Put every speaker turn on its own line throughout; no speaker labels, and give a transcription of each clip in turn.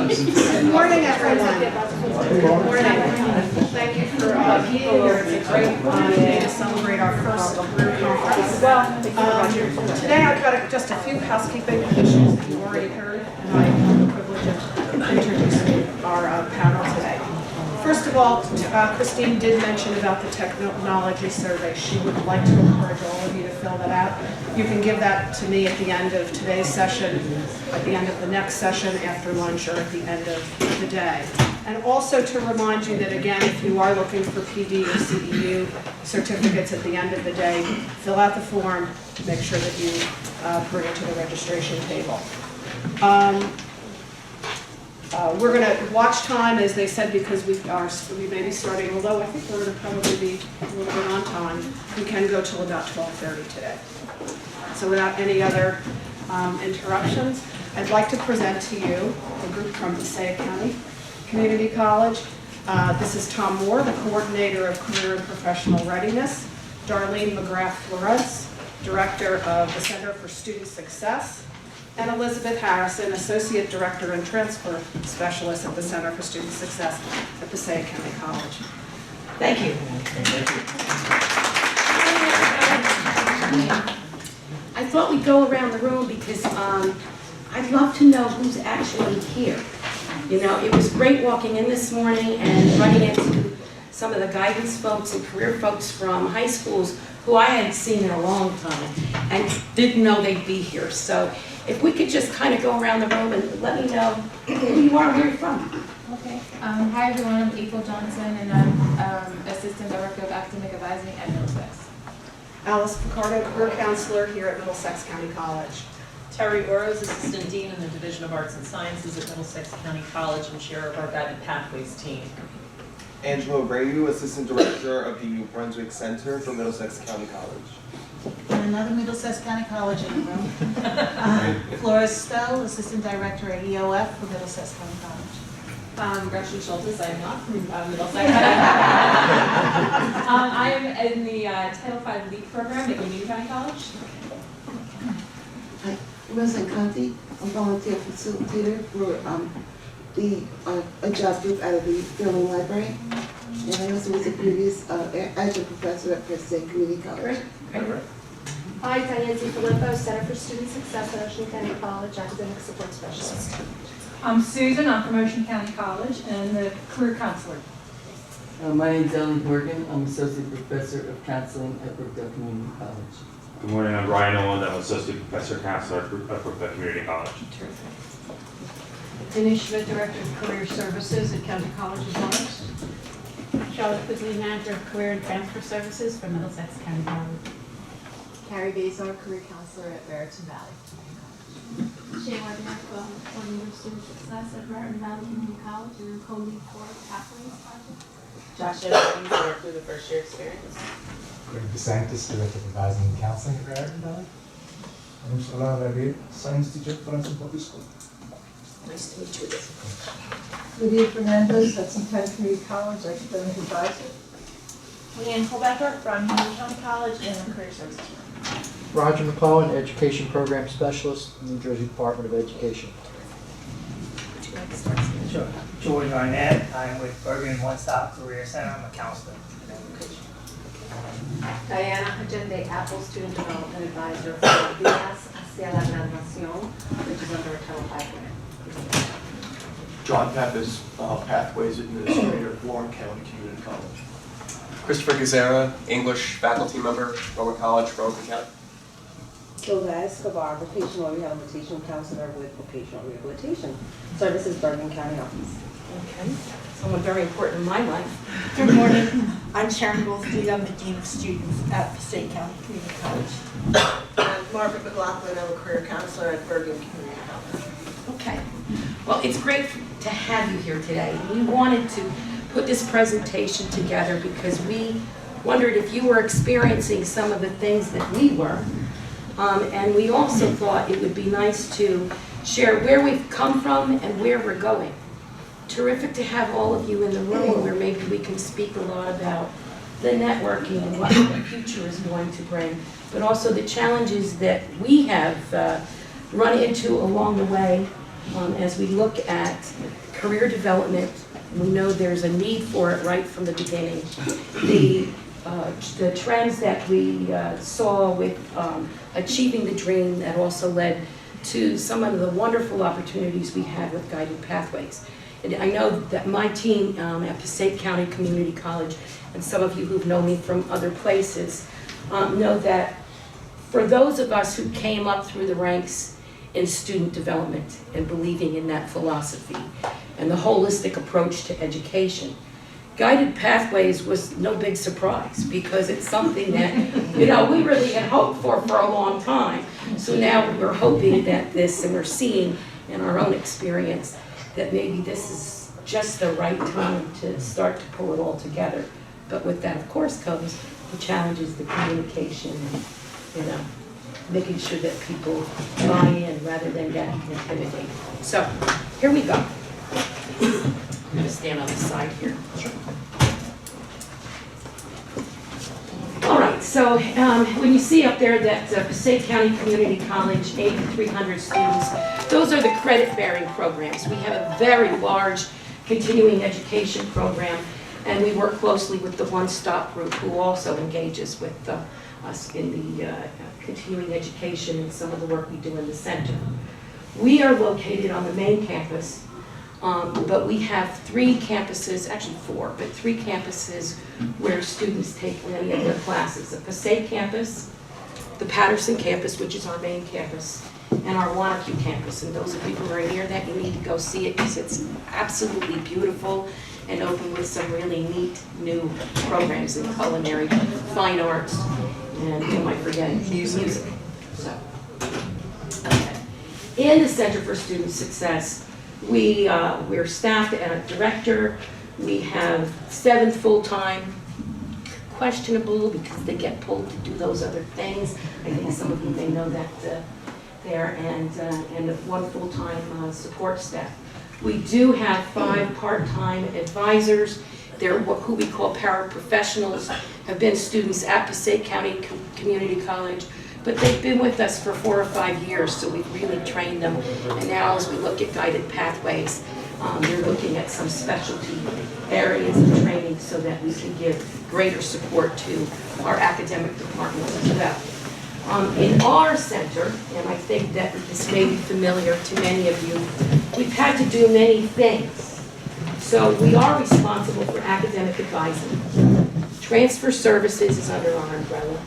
Good morning, everyone. Good morning. Thank you for being here. It's a great day to celebrate our first career conference. Today I've got just a few housekeeping issues that you've already heard, and I have the privilege of introducing our panel today. First of all, Christine did mention about the technology survey. She would like to encourage all of you to fill that out. You can give that to me at the end of today's session, at the end of the next session, after lunch, or at the end of the day. And also to remind you that, again, if you are looking for PD or CEU certificates at the end of the day, fill out the form, make sure that you bring it to the registration table. We're going to watch time, as they said, because we may be starting, although I think we're going to probably be a little bit on time. We can go till about 12:30 today. So without any other interruptions, I'd like to present to you a group from Passaic County Community College. This is Tom Moore, the Coordinator of Career and Professional Readiness, Darlene McGrath-Flores, Director of the Center for Student Success, and Elizabeth Harrison, Associate Director and Transfer Specialist at the Center for Student Success at Passaic County College. Thank you.
I thought we'd go around the room because I'd love to know who's actually here. You know, it was great walking in this morning and running into some of the guidance folks and career folks from high schools who I hadn't seen in a long time and didn't know they'd be here. So if we could just kind of go around the room and let me know who you are and where you're from.
Okay. Hi everyone, I'm April Johnson and I'm Assistant Director of Academic Advisement at Middlesex.
Alice Picardo, Career Counselor here at Middlesex County College.
Terry Oroz, Assistant Dean in the Division of Arts and Sciences at Middlesex County College and Chair of our Guided Pathways team.
Angelo Abreu, Assistant Director of the New Brunswick Center for Middlesex County College.
And another Middlesex County College in the room. Flora Stowe, Assistant Director at EOF for Middlesex County College.
Gretchen Schultes, I am not from Middlesex. I am in the Title V LEAP program at Union County College.
Hi, Rosa Conti, I'm volunteer facilitator for a job group out of the Sterling Library. And I also was a previous adjunct professor at Passaic Community College.
Hi, Diane Filippo, Center for Student Success at Ocean County College, Academic Support Specialist.
I'm Susan, I'm from Ocean County College and the Career Counselor.
My name is Ellie Morgan, I'm Associate Professor of Counseling at Brookdale Community College.
Good morning, I'm Ryan Owen, I'm Associate Professor Counselor at Brookdale Community College.
Denise Schmidt, Director of Career Services at County College of Mars.
Charlotte Quigley, Manager of Career and Transfer Services for Middlesex County College.
Carrie Bazar, Career Counselor at Raritan Valley.
Shay Wagner, Coordinator of Student Success at Raritan Valley Community College and co-lead for Pathways Project.
Josh Evans, Director of the First Year Experience.
Greg DeSantis, Director of Advisement and Counseling at Raritan Valley. I'm Salah Rabi, Science Teacher at Francis Public School.
Nice to meet you.
Lydia Fernandez, Hudson County Community College, Academic Advisor.
Leanne Colbecker from Union County College and the Career Services Room.
Roger McClellan, Education Program Specialist, New Jersey Department of Education.
Would you like to start?
Sure. George Arnett, I'm with Bergen One Stop Career Center. I'm a counselor.
Diana Agende Apple, Student Development Advisor for Vías hacia la Graduación, which is under a Title V grant.
John Pappas, Pathways Administrator at Warren County Community College.
Christopher Gazera, English faculty member, Rowan College, Rowan County.
Hilda Escobar, Vocational Rehabilitation Counselor with Vocational Rehabilitation Services, Bergen County Office. Okay, someone very important in my life.
Good morning, I'm Sharon Goldstein, I'm the Dean of Students at Passaic County Community College.
I'm Margaret McLaughlin, I'm a Career Counselor at Bergen Community College.
Okay, well, it's great to have you here today. We wanted to put this presentation together because we wondered if you were experiencing some of the things that we were. And we also thought it would be nice to share where we've come from and where we're going. Terrific to have all of you in the room where maybe we can speak a lot about the networking and what the future is going to bring, but also the challenges that we have run into along the way as we look at career development, we know there's a need for it right from the beginning. The trends that we saw with achieving the dream that also led to some of the wonderful opportunities we had with guided pathways. And I know that my team at Passaic County Community College, and some of you who've known me from other places, know that for those of us who came up through the ranks in student development and believing in that philosophy and the holistic approach to education, guided pathways was no big surprise because it's something that, we really had hoped for a long time. So now we're hoping that and we're seeing in our own experience that maybe this is just the right time to start to pull it all together. But with that, of course, comes the challenges, the communication, and, making sure that people buy in rather than get intimidated. So, here we go. I'm going to stand on the side here. All right, so when you see up there that Passaic County Community College, 8,300 students, those are the credit-bearing programs. We have a very large continuing education program, and we work closely with the One Stop group, who also engages with us in the continuing education and some of the work we do in the center. We are located on the main campus, but we have 3 campuses, actually 4, but 3 campuses where students take many of their classes. The Passaic campus, the Patterson campus, which is our main campus, and our Wanacue campus. And those of you who are near that, you need to go see it because it's absolutely beautiful and open with some really neat new programs in culinary, fine arts, and who am I forgetting? Music. So, okay. In the Center for Student Success, we're staffed at a director. We have 7 full-time, questionable because they get pulled to do those other things. I think some of you may know that there, and 1 full-time support staff. We do have 5 part-time advisors. They're who we call paraprofessionals, have been students at Passaic County Community College, but they've been with us for 4 or 5 years, so we've really trained them. And now as we look at guided pathways, they're looking at some specialty areas of training so that we can give greater support to our academic departments as well. In our center, and I think that this may be familiar to many of you, we've had to do many things. So we are responsible for academic advising. Transfer services is under our umbrella.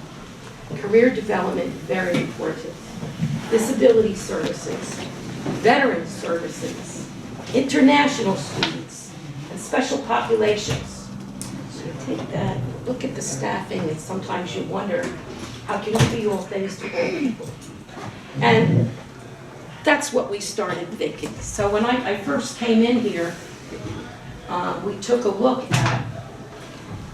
Career development, very important. Disability services, veteran services, international students, and special populations. So you take that, look at the staffing, and sometimes you wonder, how can you be all things to all people? And that's what we started thinking. So when I first came in here, we took a look at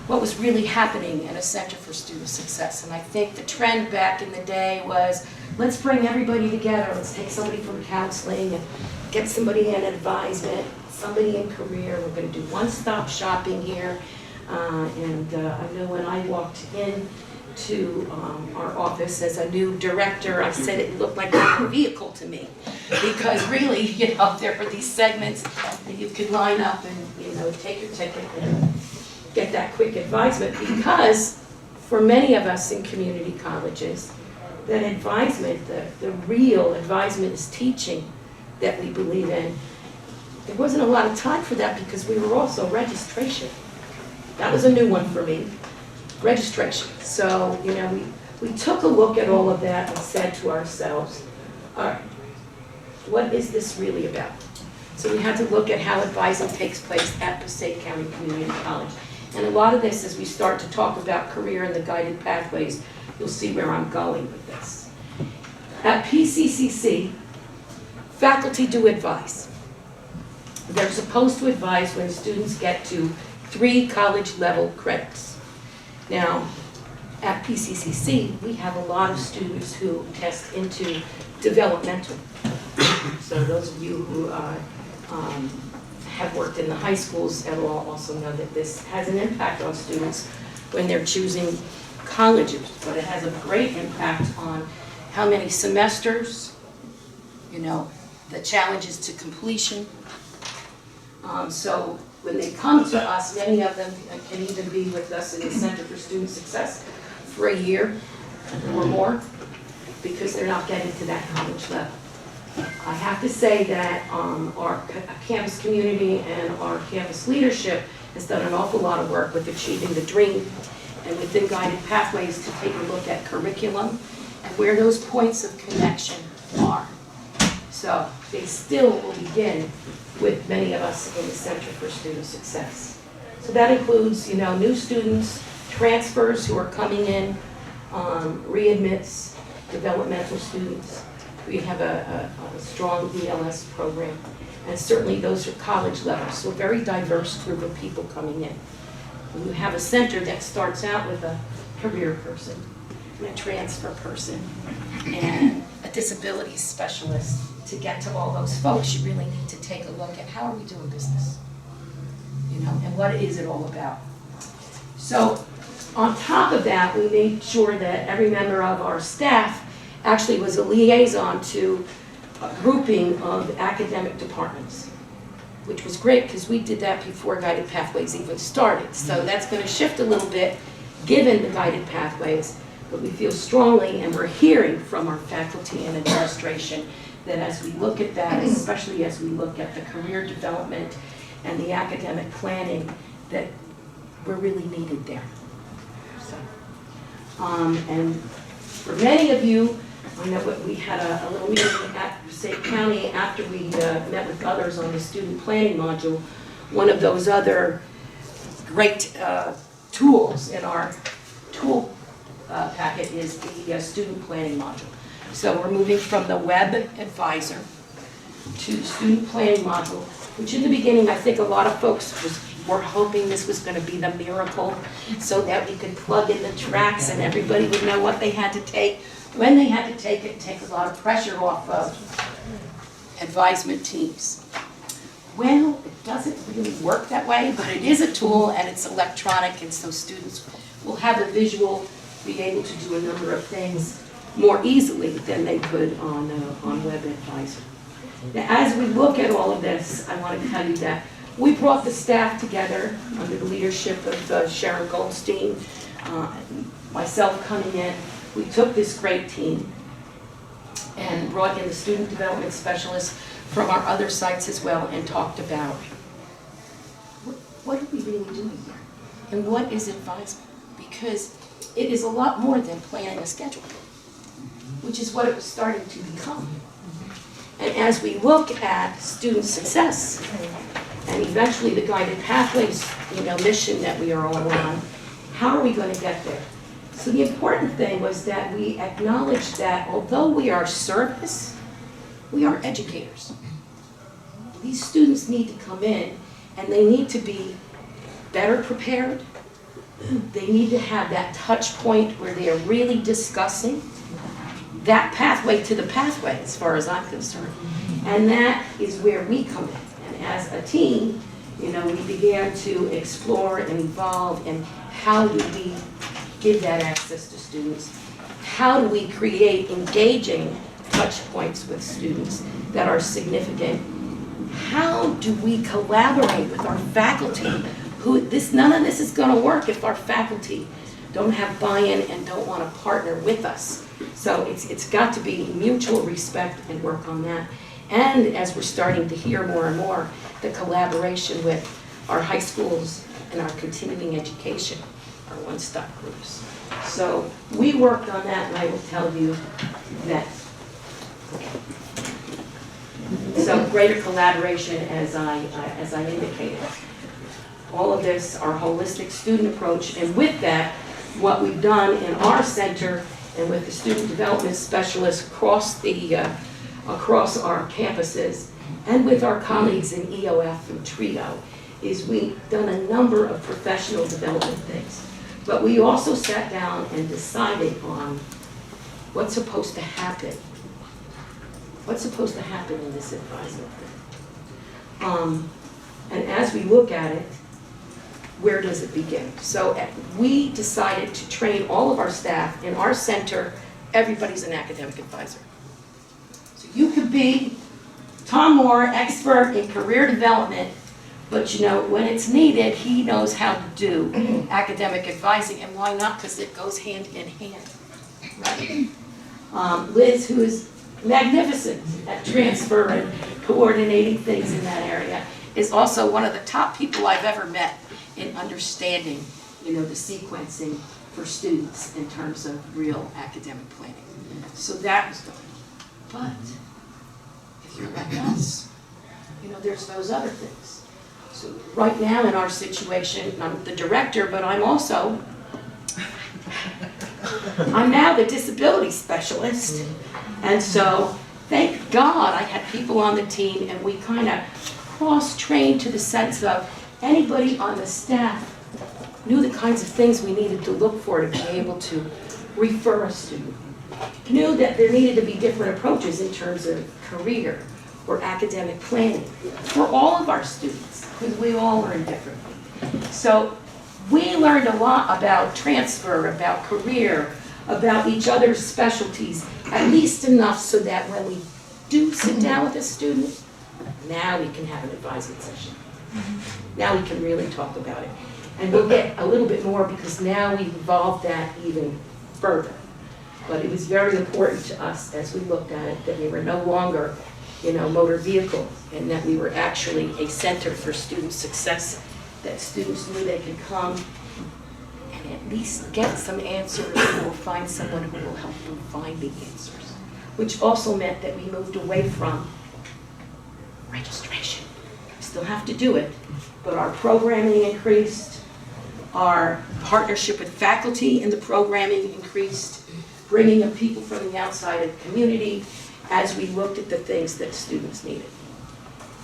what was really happening in a Center for Student Success. And I think the trend back in the day was, let's bring everybody together. Let's take somebody from counseling and get somebody in advisement, somebody in career. We're going to do one-stop shopping here. I know when I walked in to our office as a new director, I said it looked like a vehicle to me, because really, there are these segments that you could line up and, take your ticket and get that quick advisement, because for many of us in community colleges, that advisement, the real advisement is teaching that we believe in. There wasn't a lot of time for that because we were also registration. That was a new one for me. Registration. So, we took a look at all of that and said to ourselves, all right, what is this really about? So we had to look at how advising takes place at Passaic County Community College. And a lot of this, as we start to talk about career and the guided pathways, you'll see where I'm going with this. At PCCC, faculty do advise. They're supposed to advise when students get to 3 college-level credits. Now, at PCCC, we have a lot of students who test into developmental. So those of you who have worked in the high schools at all also know that this has an impact on students when they're choosing colleges, but it has a great impact on how many semesters, the challenges to completion. So when they come to us, many of them can even be with us in the Center for Student Success for a year or more because they're not getting to that college level. I have to say that our campus community and our campus leadership has done an awful lot of work with achieving the dream and within guided pathways to take a look at curriculum and where those points of connection are. So they still will begin with many of us in the Center for Student Success. So that includes, new students, transfers who are coming in, readmits, developmental students. We have a strong ELS program, and certainly those are college levels, so a very diverse group of people coming in. We have a center that starts out with a career person, and a transfer person, and a disability specialist. To get to all those folks, you really need to take a look at how are we doing business, and what is it all about. So on top of that, we made sure that every member of our staff actually was a liaison to a grouping of academic departments, which was great because we did that before Guided Pathways even started. So that's going to shift a little bit given the Guided Pathways, but we feel strongly, and we're hearing from our faculty and administration, that as we look at that, especially as we look at the career development and the academic planning, that we're really needed there. So, and for many of you, I know we had a little meeting at Passaic County after we met with others on the student planning module. One of those other great tools in our tool packet is the student planning module. So we're moving from the web advisor to the student planning module, which in the beginning I think a lot of folks were hoping this was going to be the miracle so that we could plug in the tracks and everybody would know what they had to take, when they had to take it, and take a lot of pressure off of advisement teams. Well, it doesn't really work that way, but it is a tool and it's electronic, and so students will have a visual, be able to do a number of things more easily than they could on Web Advisor. Now, as we look at all of this, I want to tell you that we brought the staff together under the leadership of Sharon Goldstein, myself coming in. We took this great team and brought in the student development specialists from our other sites as well and talked about what are we really doing here and what is advisement, because it is a lot more than planning a schedule, which is what it was starting to become. And as we look at student success and eventually the guided pathways, mission that we are all on, how are we going to get there? So the important thing was that we acknowledge that although we are service, we are educators. These students need to come in and they need to be better prepared. They need to have that touch point where they are really discussing that pathway to the pathway, as far as I'm concerned. And that is where we come in. And as a team, we began to explore and evolve and how do we give that access to students? How do we create engaging touch points with students that are significant? How do we collaborate with our faculty? None of this is going to work if our faculty don't have buy-in and don't want to partner with us. So it's got to be mutual respect and work on that. And as we're starting to hear more and more, the collaboration with our high schools and our continuing education, our one-stop groups. So we worked on that, and I will tell you that. So greater collaboration, as I indicated. All of this, our holistic student approach, and with that, what we've done in our center and with the student development specialists across our campuses, and with our colleagues in EOF and TRIO, is we've done a number of professional development things. But we also sat down and decided on what's supposed to happen. What's supposed to happen in this advisement thing? And as we look at it, where does it begin? So we decided to train all of our staff. In our center, everybody's an academic advisor. So you could be Tom Moore, expert in career development, but you know, when it's needed, he knows how to do academic advising, and why not? Because it goes hand in hand, right? Liz, who is magnificent at transfer and coordinating things in that area, is also one of the top people I've ever met in understanding, you know, the sequencing for students in terms of real academic planning. So that was done. But if you're like us, you know, there's those other things. So right now in our situation, I'm the director, but I'm now the disability specialist. And so thank God I had people on the team, and we kind of cross-trained to the sense of anybody on the staff knew the kinds of things we needed to look for to be able to refer a student. Knew that there needed to be different approaches in terms of career or academic planning for all of our students, because we all learn differently. So we learned a lot about transfer, about career, about each other's specialties, at least enough so that when we do sit down with a student, now we can have an advisement session. Now we can really talk about it. And we'll get a little bit more because now we've evolved that even further. But it was very important to us as we looked at it that we were no longer, you know, motor vehicle, and that we were actually a center for student success, that students knew they could come and at least get some answers or find someone who will help them find the answers. Which also meant that we moved away from registration. We still have to do it, but our programming increased, our partnership with faculty in the programming increased, bringing in people from the outside of the community as we looked at the things that students needed.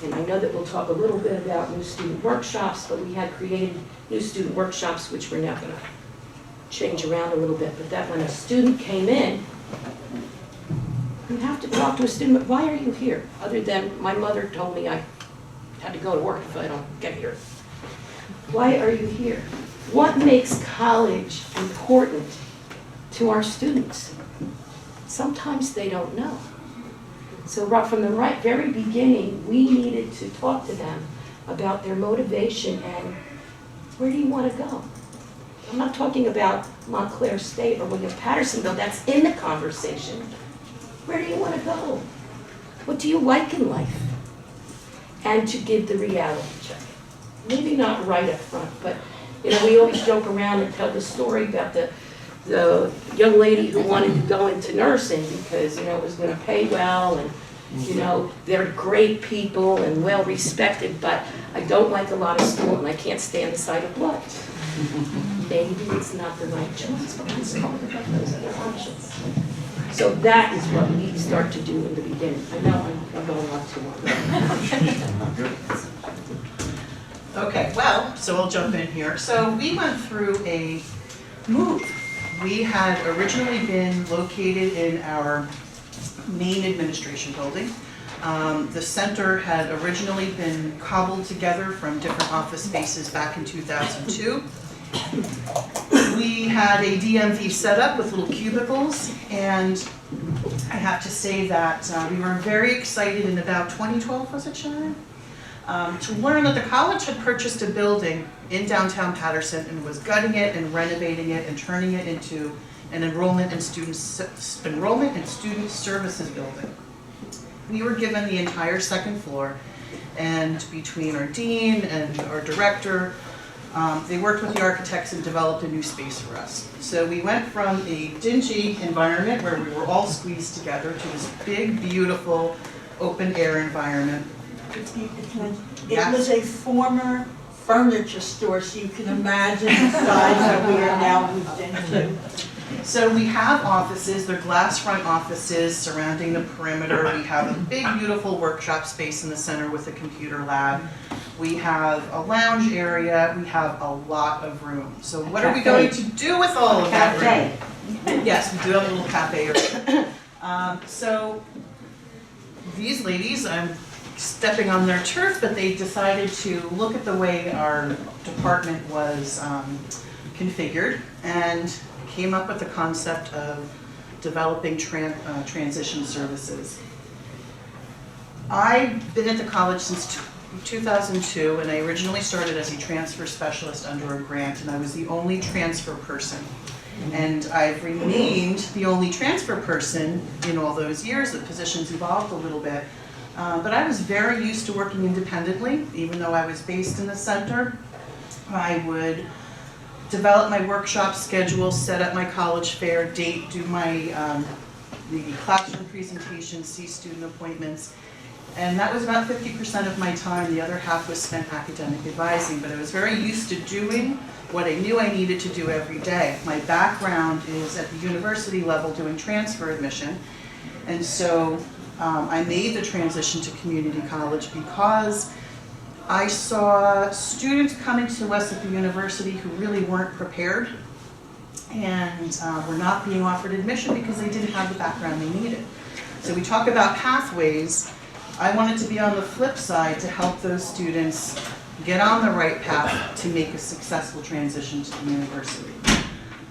And I know that we'll talk a little bit about new student workshops, but we had created new student workshops, which we're now going to change around a little bit, but that when a student came in, you have to talk to a student, why are you here? Other than my mother told me I had to go to work if I don't get here. Why are you here? What makes college important to our students? Sometimes they don't know. So right from the very beginning, we needed to talk to them about their motivation and where do you want to go? I'm not talking about Montclair State or William Patterson, though that's in the conversation. Where do you want to go? What do you like in life? And to give the reality check. Maybe not right up front, but you know, we always joke around and tell the story about the young lady who wanted to go into nursing because, you know, it was going to pay well and, you know, they're great people and well respected, but I don't like a lot of school and I can't stand the sight of blood. Maybe it's not the right choice, but let's talk about those other options. So that is what we start to do in the beginning. I know I'm going on too long.
Okay, well, so I'll jump in here. So we went through a move. We had originally been located in our main administration building. The center had originally been cobbled together from different office spaces back in 2002. We had a DMV set up with little cubicles, and I have to say that we were very excited in about 2012, was it, Sharon? To learn that the college had purchased a building in downtown Patterson and was gutting it and renovating it and turning it into an enrollment and student services building. We were given the entire second floor, and between our dean and our director, they worked with the architects and developed a new space for us. So we went from a dingy environment where we were all squeezed together to this big, beautiful, open air environment.
It was a former furniture store, so you can imagine the size that we are now moved into.
So we have offices, they're glass front offices surrounding the perimeter. We have a big, beautiful workshop space in the center with a computer lab. We have a lounge area. We have a lot of room. So what are we going to do with all of that room? Yes, we do have a little cafe area. So these ladies, I'm stepping on their turf, but they decided to look at the way our department was configured and came up with the concept of developing transition services. I've been at the college since 2002, and I originally started as a transfer specialist under a grant, and I was the only transfer person. And I've remained the only transfer person in all those years. The position's evolved a little bit. But I was very used to working independently, even though I was based in the center. I would develop my workshop schedule, set up my college fair date, do my the classroom presentations, see student appointments. And that was about 50% of my time. The other half was spent academic advising, but I was very used to doing what I knew I needed to do every day. My background is at the university level doing transfer admission, and so I made the transition to community college because I saw students coming to us at the university who really weren't prepared and were not being offered admission because they didn't have the background they needed. So we talk about pathways. I wanted to be on the flip side to help those students get on the right path to make a successful transition to the university.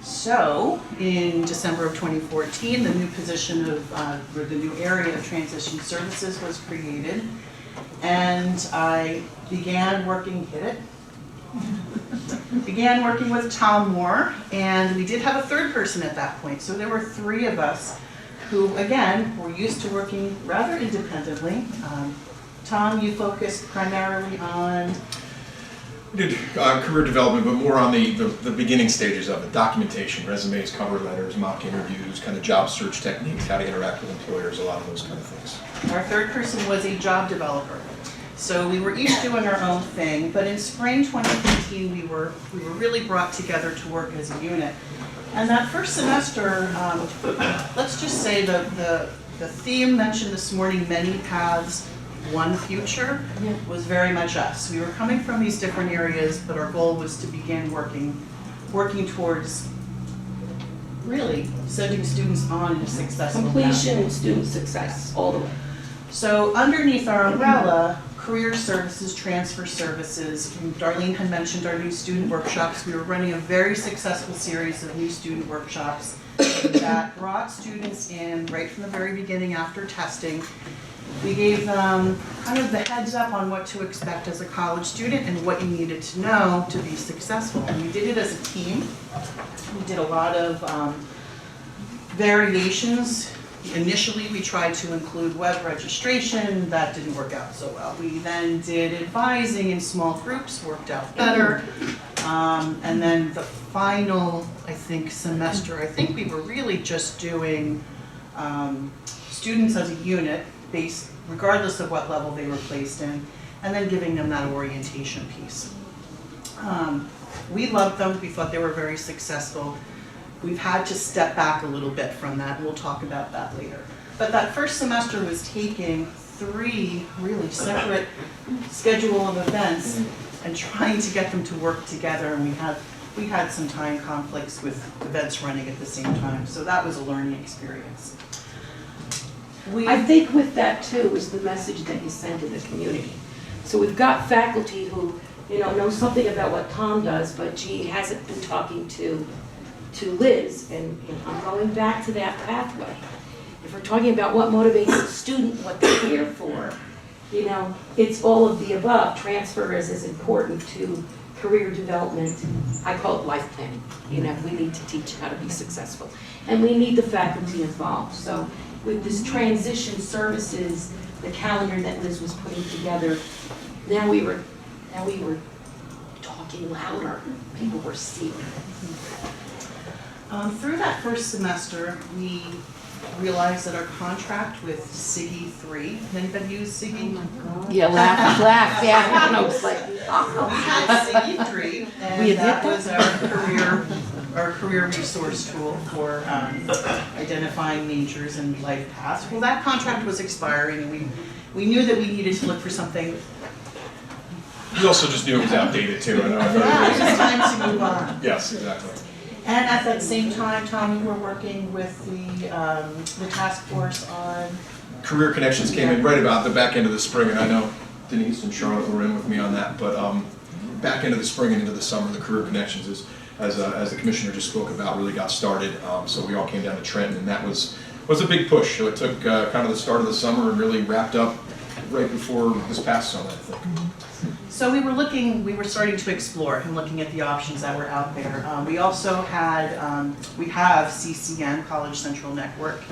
So in December of 2014, the new position of, or the new area of transition services was created, and I began working, began working with Tom Moore, and we did have a third person at that point. So there were 3 of us who, again, were used to working rather independently. Tom, you focused primarily on?
We did career development, but more on the beginning stages of it. Documentation, resumes, cover letters, mock interviews, kind of job search techniques, how to interact with employers, a lot of those kind of things.
Our third person was a job developer. So we were each doing our own thing, but in spring 2015, we were really brought together to work as a unit. And that first semester, let's just say the theme mentioned this morning, many paths, one future, was very much us. We were coming from these different areas, but our goal was to begin working towards really sending students on in a successful path.
Completion and student success, all the way.
So underneath our umbrella, career services, transfer services, Darlene had mentioned our new student workshops. We were running a very successful series of new student workshops that brought students in right from the very beginning after testing. We gave them kind of the heads up on what to expect as a college student and what you needed to know to be successful. And we did it as a team. We did a lot of variations. Initially, we tried to include web registration. That didn't work out so well. We then did advising in small groups, worked out better. And then the final, I think, semester, I think we were really just doing students as a unit, based regardless of what level they were placed in, and then giving them that orientation piece. We loved them. We thought they were very successful. We've had to step back a little bit from that, and we'll talk about that later. But that first semester was taking 3 really separate schedule of events and trying to get them to work together, and we had some time conflicts with events running at the same time, so that was a learning experience.
I think with that too is the message that you send to the community. So we've got faculty who, know something about what Tom does, but she hasn't been talking to Liz, and I'm going back to that pathway. If we're talking about what motivates a student, what they're here for, it's all of the above. Transfer is as important to career development. I call it life planning. We need to teach how to be successful. And we need the faculty involved. So with this transition services, the calendar that Liz was putting together, now we were talking louder. People were seeing.
Through that first semester, we realized that our contract with SIGI 3, has anybody used SIGI?
Oh my God. Yeah, laugh, yeah. No, it's like,
we had SIGI 3, and that was our career resource tool for identifying majors and life paths. Well, that contract was expiring, and we knew that we needed to look for something.
We also just knew it was outdated too. I don't know if
It was time to move on.
Yes, exactly.
And at that same time, Tom, you were working with the task force on...
Career Connections came in right about the back end of the spring, and I know Denise and Charlotte were in with me on that, but back end of the spring and into the summer, the Career Connections, as the commissioner just spoke about, really got started. So we all came down to Trenton, and that was a big push. So it took kind of the start of the summer and really wrapped up right before this past summer, I think.
So we were starting to explore and looking at the options that were out there. We also had, we have CCN, College Central Network.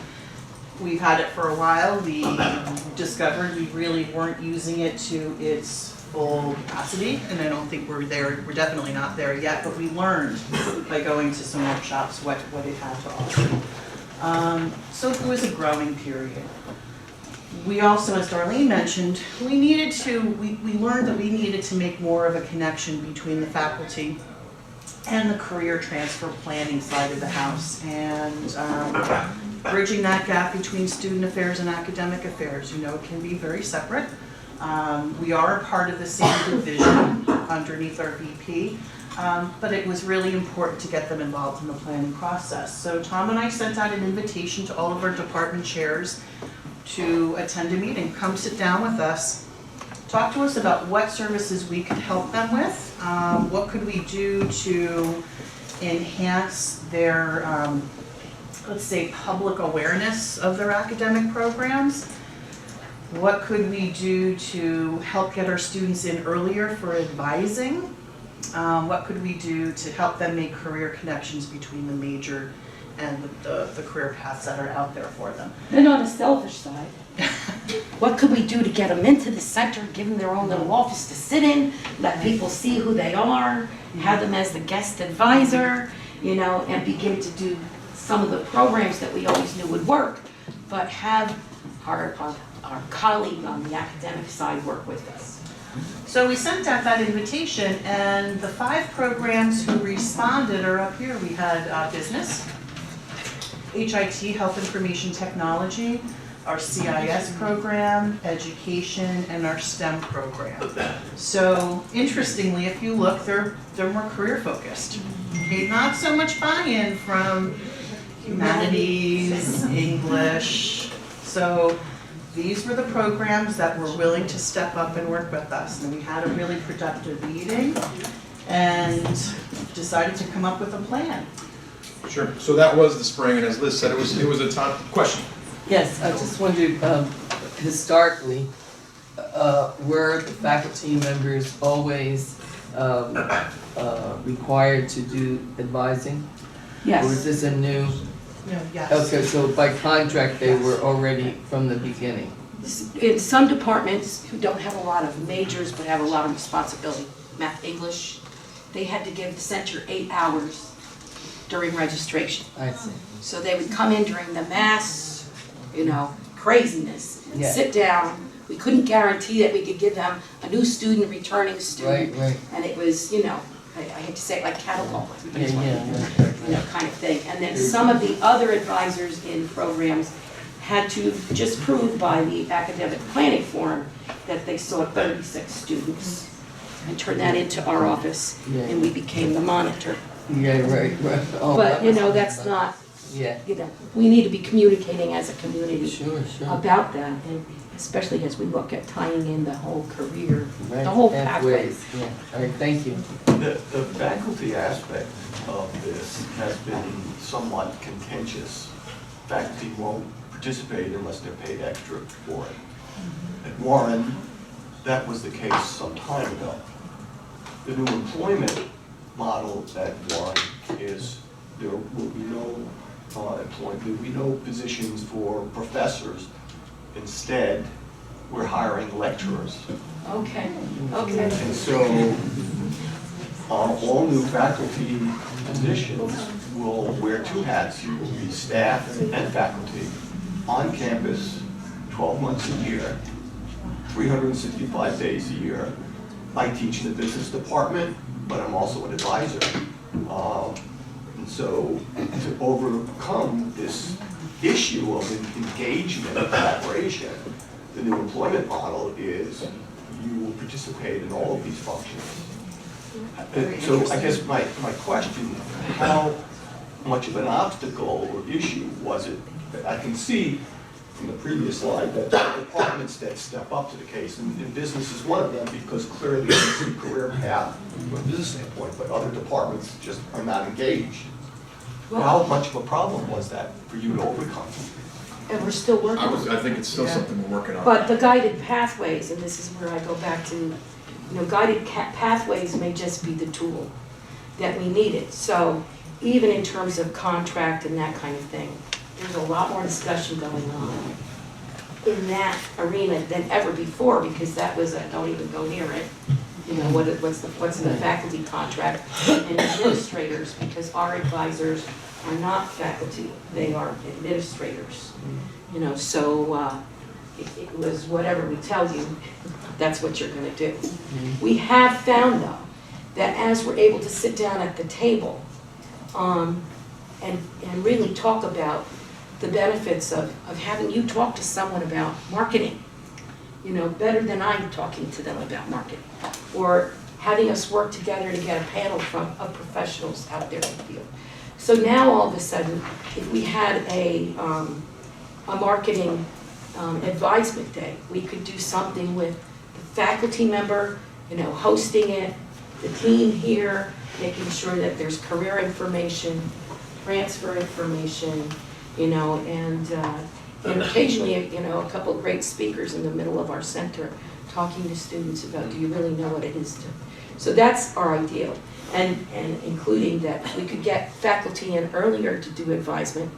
We've had it for a while. We discovered we really weren't using it to its full capacity, and I don't think we're definitely not there yet, but we learned by going to some workshops what it had to offer. So it was a growing period. We also, as Darlene mentioned, we learned that we needed to make more of a connection between the faculty and the career transfer planning side of the house, and bridging that gap between student affairs and academic affairs. You know, it can be very separate. We are a part of the same division underneath our VP, but it was really important to get them involved in the planning process. So Tom and I sent out an invitation to all of our department chairs to attend a meeting. Come sit down with us, talk to us about what services we could help them with, what could we do to enhance their, let's say, public awareness of their academic programs. What could we do to help get our students in earlier for advising? What could we do to help them make career connections between the major and the career paths that are out there for them?
Then on the selfish side, what could we do to get them into the center, give them their own little office to sit in, let people see who they are, have them as the guest advisor, you know, and begin to do some of the programs that we always knew would work, but have our colleague on the academic side work with us.
So we sent out that invitation, and the 5 programs who responded are up here. We had business, HIT, Health Information Technology, our CIS program, education, and our STEM program. So interestingly, if you look, they're more career focused. Okay, not so much buy-in from humanities, English. So these were the programs that were willing to step up and work with us. And we had a really productive meeting and decided to come up with a plan.
Sure. So that was the spring, and as Liz said, it was a time. Question.
Yes, I just wondered, historically, were the faculty members always required to do advising?
Yes.
Or is this a new?
No, yes.
Okay, so by contract, they were already from the beginning?
In some departments who don't have a lot of majors but have a lot of responsibility, math, English, they had to give the center 8 hours during registration.
I see.
So they would come in during the mass, you know, craziness,
Yeah.
sit down. We couldn't guarantee that we could give them a new student, returning student.
Right.
And it was, you know, I hate to say it like cattle call, everybody's
Yeah,
you know, kind of thing. And then some of the other advisors in programs had to just prove by the academic planning form that they saw 36 students and turn that into our office, and we became the monitor.
Yeah, right. Oh,
But, you know, that's not,
yeah.
you know, we need to be communicating as a community
Sure.
about that, and especially as we look at tying in the whole career,
Right.
the whole pathway.
Pathways, yeah. All right, thank you.
The faculty aspect of this has been somewhat contentious. Faculty won't participate unless they're paid extra for it. At Warren, that was the case some time ago. The new employment model at Warren is there will be no employment, there will be no positions for professors. Instead, we're hiring lecturers.
Okay.
And so, all new faculty positions will wear 2 hats. You will be staff and faculty on campus 12 months a year, 365 days a year. I teach in the business department, but I'm also an advisor. And so, to overcome this issue of engagement and collaboration, the new employment model is you will participate in all of these functions. So I guess my question, how much of an obstacle or issue was it? I can see from the previous slide that there are departments that step up to the case, and business is one of them because clearly it's a career path from a business standpoint, but other departments just are not engaged. How much of a problem was that for you to overcome?
and we're still working on it.
I think it's still something we're working on.
But the guided pathways, and this is where I go back to, guided pathways may just be the tool that we needed. So even in terms of contract and that kind of thing, there's a lot more discussion going on in that arena than ever before, because that was a, don't even go near it. What's the faculty contract and administrators, because our advisors are not faculty, they are administrators. So it was whatever we tell you, that's what you're gonna do. We have found though, that as we're able to sit down at the table and really talk about the benefits of having you talk to someone about marketing, better than I'm talking to them about marketing, or having us work together to get a panel of professionals out there in the field. So now all of a sudden, if we had a marketing advisement day, we could do something with the faculty member, hosting it, the team here, making sure that there's career information, transfer information, and occasionally, a couple of great speakers in the middle of our center talking to students about, do you really know what it is to? So that's our ideal, and including that we could get faculty in earlier to do advisement.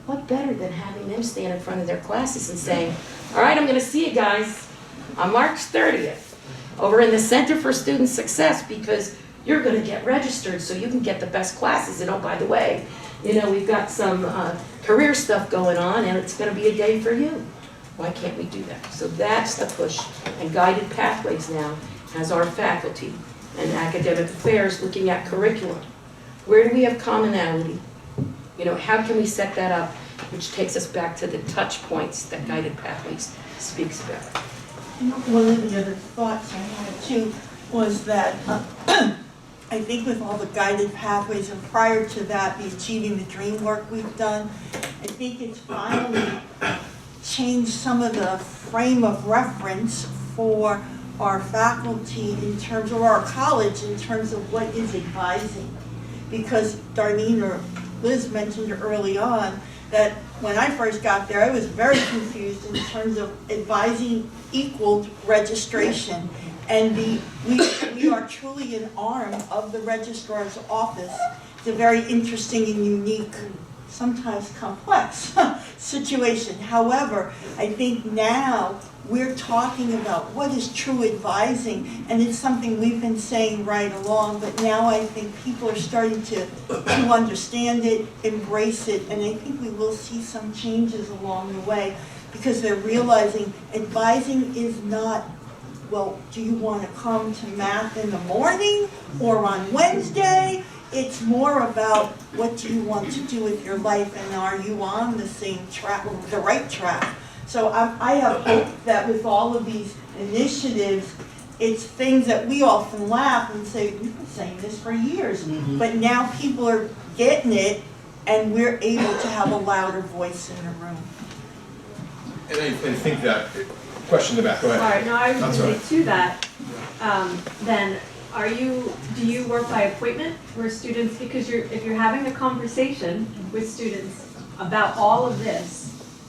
What better than having them stand in front of their classes and saying, all right, I'm gonna see you guys on March 30th over in the Center for Student Success, because you're gonna get registered so you can get the best classes. And oh, by the way, we've got some career stuff going on, and it's gonna be a day for you. Why can't we do that? So that's the push. And Guided Pathways now has our faculty and academic affairs looking at curriculum. Where do we have commonality? How can we set that up? Which takes us back to the touch points that Guided Pathways speaks about.
One of the other thoughts I had too was that I think with all the guided pathways, and prior to that, the Achieving the Dream work we've done, I think it's finally changed some of the frame of reference for our faculty in terms of our college, in terms of what is advising. Because Darlene or Liz mentioned early on that when I first got there, I was very confused in terms of advising equaled registration. And we are truly an arm of the registrar's office. It's a very interesting and unique, sometimes complex situation. However, I think now we're talking about what is true advising, and it's something we've been saying right along, but now I think people are starting to understand it, embrace it, and I think we will see some changes along the way, because they're realizing advising is not, well, do you want to come to math in the morning or on Wednesday? It's more about what do you want to do with your life, and are you on the same track, the right track? So I have hope that with all of these initiatives, it's things that we often laugh and say, we've been saying this for years, but now people are getting it, and we're able to have a louder voice in the room.
And I think that, question in the back, go ahead.
Sorry, no, I was
That's
going
all
to say to that, then do you work by appointment where students, because if you're having a conversation with students about all of this,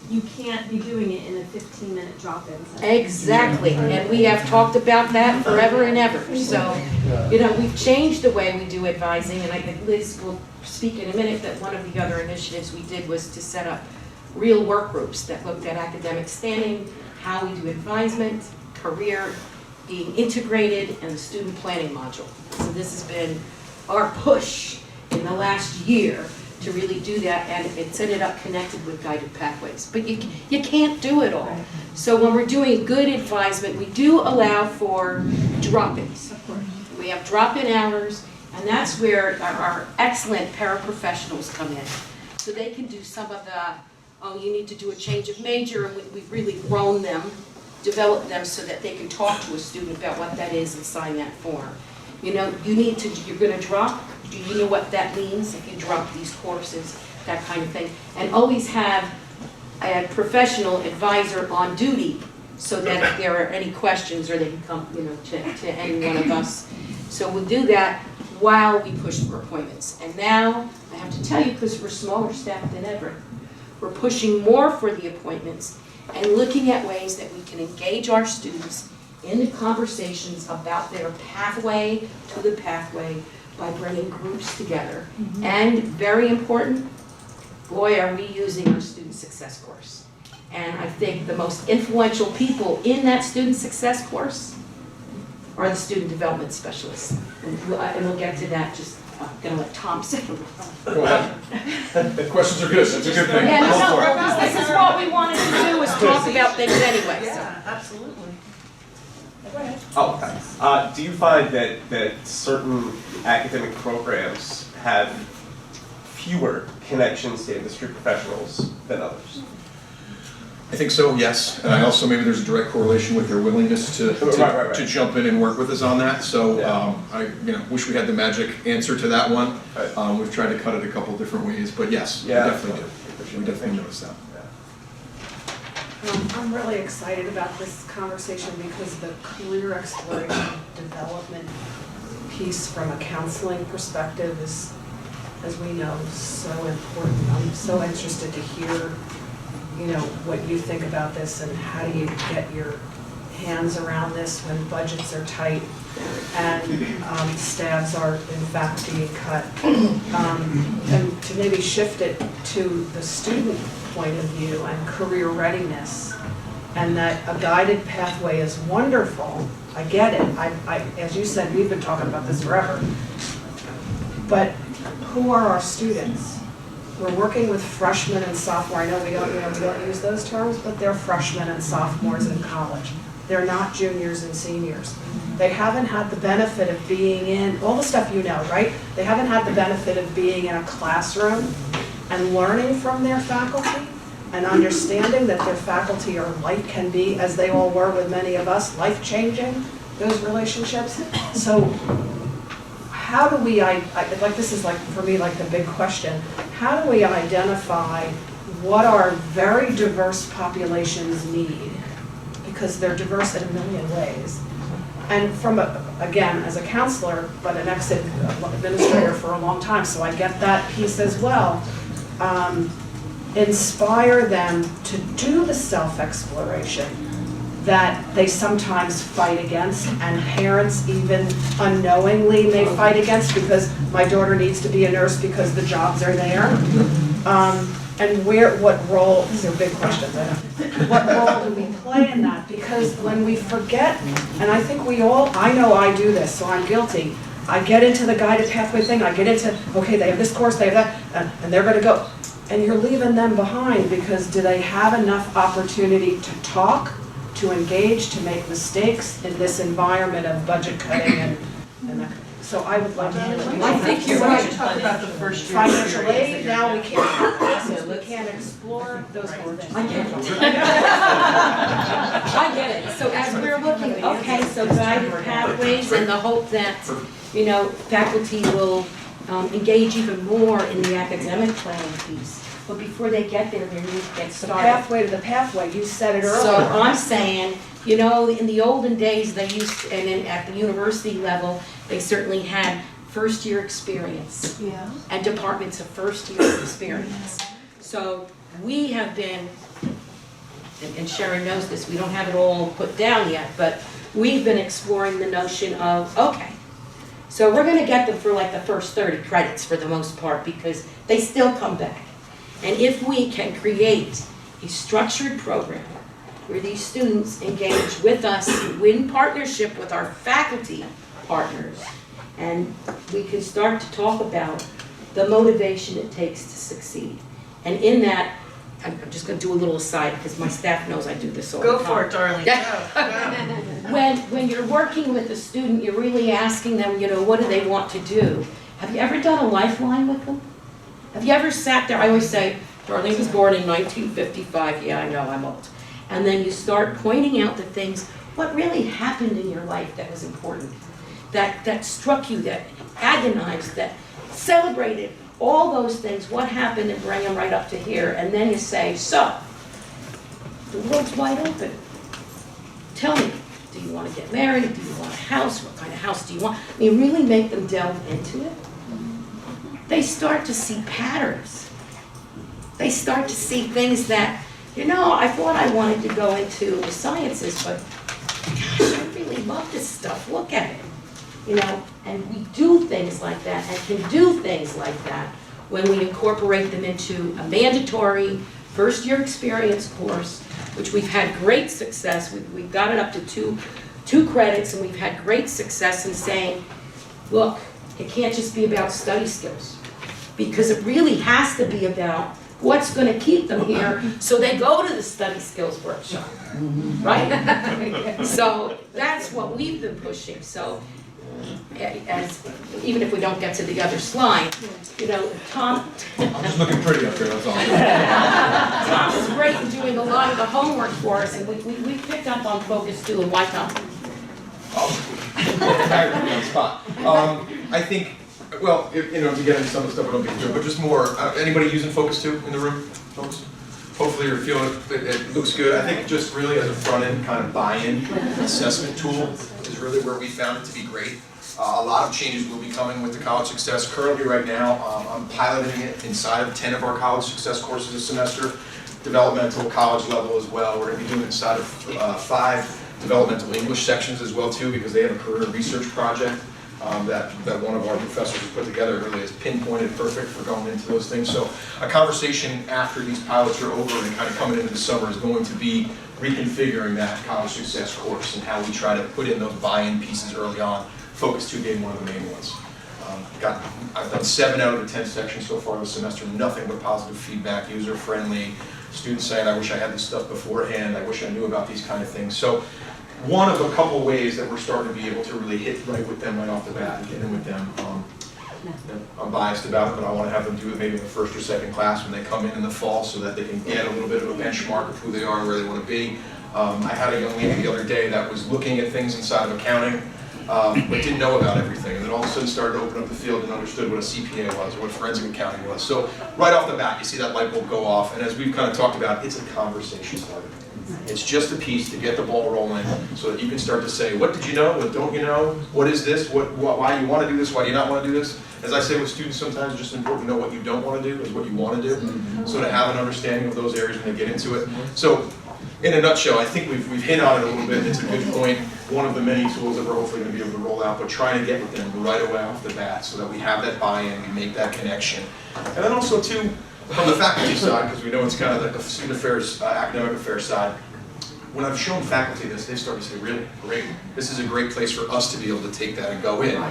you can't be doing it in a 15-minute drop-in session.
Exactly, and we have talked about that forever and ever. So, we've changed the way we do advising, and I think Liz will speak in a minute that one of the other initiatives we did was to set up real work groups that looked at academic standing, how we do advisement, career, being integrated, and the student planning module. So this has been our push in the last year to really do that, and it's ended up connected with Guided Pathways. But you can't do it all. Right. So when we're doing good advisement, we do allow for drop-ins. Of course. We have drop-in hours, and that's where our excellent paraprofessionals come in. So they can do some of the, oh, you need to do a change of major, and we've really grown them, developed them so that they can talk to a student about what that is and sign that form. You're gonna drop, do you know what that means if you drop these courses, that kind of thing. And always have a professional advisor on duty so that if there are any questions, or they can come to any one of us. So we'll do that while we push for appointments. And now, I have to tell you, because we're smaller staff than ever, we're pushing more for the appointments and looking at ways that we can engage our students in the conversations about their pathway to the pathway by bringing groups together. And very important, boy, are we using our student success course. And I think the most influential people in that student success course are the student development specialists. And we'll get to that, just, I'm gonna let Tom say.
Go ahead. The questions are good, that's a good thing.
Yeah,
Go for it.
no, this is what we wanted to do, is talk about things anyway, so.
Yeah, absolutely. Go ahead.
Oh, do you find that certain academic programs have fewer connections to industry professionals than others?
I think so, yes. And I also, maybe there's a direct correlation with their willingness to jump in and work with us on that. So I wish we had the magic answer to that one. We've tried to cut it a couple different ways, but yes, we definitely do. We definitely notice that.
I'm really excited about this conversation because the career exploration development piece from a counseling perspective is, as we know, so important. I'm so interested to hear, what you think about this and how do you get your hands around this when budgets are tight and staffs are in fact being cut. And to maybe shift it to the student point of view and career readiness, and that a guided pathway is wonderful. I get it. As you said, we've been talking about this forever. But who are our students? We're working with freshmen and sophomore. I know we don't use those terms, but they're freshmen and sophomores in college. They're not juniors and seniors. They haven't had the benefit of being in, all the stuff you know, right? They haven't had the benefit of being in a classroom and learning from their faculty and understanding that their faculty can be, as they all were with many of us, life-changing, those relationships. So how do we, this is for me the big question, how do we identify what our very diverse populations need? Because they're diverse in a million ways. And again, as a counselor, but an ex-administrator for a long time, so I get that piece as well. Inspire them to do the self-exploration that they sometimes fight against, and parents even unknowingly may fight against, because my daughter needs to be a nurse because the jobs are there. And what role, these are big questions, I know. What role do we play in that? Because when we forget, and I think I know I do this, so I'm guilty. I get into the guided pathway thing, I get into, okay, they have this course, they have that, and they're gonna go. And you're leaving them behind, because do they have enough opportunity to talk, to engage, to make mistakes in this environment of budget cutting and that? So I would love to hear what you
I think you're right.
Talk about the first year.
Financial aid, now we can't explore those words.
I get it. I get it. So as we're looking, okay, so guided pathways and the hope that, faculty will engage even more in the academic planning piece. But before they get there, they need to get started.
The pathway to the pathway, you said it earlier.
So I'm saying, in the olden days, they used to, and at the university level, they certainly had first-year experience.
Yeah.
And departments of first-year experience. So we have been, and Sharon knows this, we don't have it all put down yet, but we've been exploring the notion of, okay, so we're gonna get them for the first 30 credits for the most part, because they still come back. And if we can create a structured program where these students engage with us in partnership with our faculty partners, and we can start to talk about the motivation it takes to succeed. And in that, I'm just going to do a little aside because my staff knows I do this all the time.
Go for it, darling.
When you're working with a student, you're really asking them, what do they want to do? Have you ever done a lifeline with them? Have you ever sat there? I always say, Darlene was born in 1955. Yeah, I know, I'm old. And then you start pointing out the things, what really happened in your life that was important, that struck you, that agonized, that celebrated, all those things, what happened, and bring them right up to here. And then you say, so, the world's wide open. Tell me, do you want to get married? Do you want a house? What kind of house do you want? I mean, really make them delve into it. They start to see patterns they start to see things that, you know, I thought I wanted to go into the sciences, but gosh, I really love this stuff, look at it. You know, and we do things like that and can do things like that when we incorporate them into a mandatory first-year experience course, which we've had great success. We've got it up to two credits, and we've had great success in saying, look, it can't just be about study skills, because it really has to be about what's going to keep them here so they go to the study skills workshop, right? So that's what we've been pushing. So as even if we don't get to the other slide, you know, Tom.
I'm just looking pretty up there, that's all.
Tom is great in doing a lot of the homework for us, and we picked up on focus too, and why, Tom?
On spot. I think, well, you know, to get into some of the stuff I don't get through, but just more, anybody using Focus 2 in the room, folks? Hopefully you're feeling it looks good. I think just really as a front-end kind of buy-in assessment tool is really where we found it to be great. A lot of changes will be coming with the College Success. Currently right now, I'm piloting it inside of 10 of our College Success courses this semester, developmental, college level as well. We're going to be doing it inside of 5 developmental English sections as well too, because they have a career research project that one of our professors has put together. It really is pinpointed perfect for going into those things. So a conversation after these pilots are over and kind of coming into the summer is going to be reconfiguring that College Success course and how we try to put in those buy-in pieces early on. Focus 2 being one of the main ones. I've done 7 out of the 10 sections so far this semester, nothing but positive feedback, user-friendly, students saying, I wish I had this stuff beforehand, I wish I knew about these kind of things. So one of a couple ways that we're starting to be able to really hit right with them right off the bat and get in with them. I'm biased about it, but I want to have them do it maybe in the first or second class when they come in the fall so that they can get a little bit of a benchmark of who they are and where they want to be. I had a young lady the other day that was looking at things inside of accounting, but didn't know about everything, and then all of a sudden started to open up the field and understood what a CPA was or what forensic accounting was. So right off the bat, you see that light bulb go off, and as we've kind of talked about, it's a conversation starter. It's just a piece to get the ball rolling so that you can start to say, what did you know, what don't you know, what is this, why you want to do this, why do you not want to do this. As I say with students, sometimes it's just important to know what you don't want to do is what you want to do. So to have an understanding of those areas when they get into it. So in a nutshell, I think we've hit on it a little bit. It's a good point. One of the many tools that we're hopefully going to be able to roll out, but trying to get with them right away off the bat so that we have that buy-in, we make that connection. And then also too, from the faculty side, because we know it's kind of like the student affairs, academic affairs side, when I've shown faculty this, they start to say, really, great. This is a great place for us to be able to take that and go in.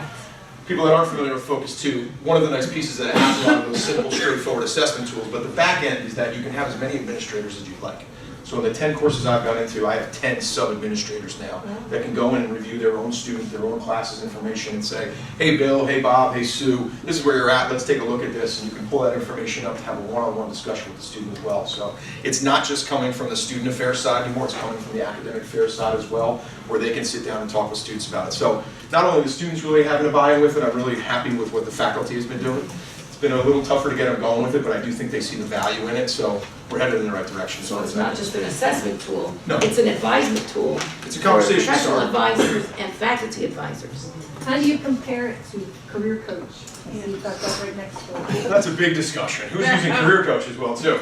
People that aren't familiar with Focus 2, one of the nice pieces that it has a lot of those simple, straightforward assessment tools, but the back end is that you can have as many administrators as you'd like. So in the 10 courses I've gone into, I have 10 sub-administrators now that can go in and review their own student, their own classes information and say, hey Bill, hey Bob, hey Sue, this is where you're at, let's take a look at this. And you can pull that information up to have a one-on-one discussion with the student as well. So it's not just coming from the student affairs side anymore, it's coming from the academic affairs side as well, where they can sit down and talk with students about it. So not only the students really having a buy-in with it, I'm really happy with what the faculty has been doing. It's been a little tougher to get them going with it, but I do think they see the value in it, so we're headed in the right direction.
So it's not just an assessment tool,
no.
It's an advisement tool.
It's a conversation
for professional
starter.
advisors and faculty advisors.
How do you compare it to career coach? You've got that right next to it.
That's a big discussion. Who's using career coach as well too?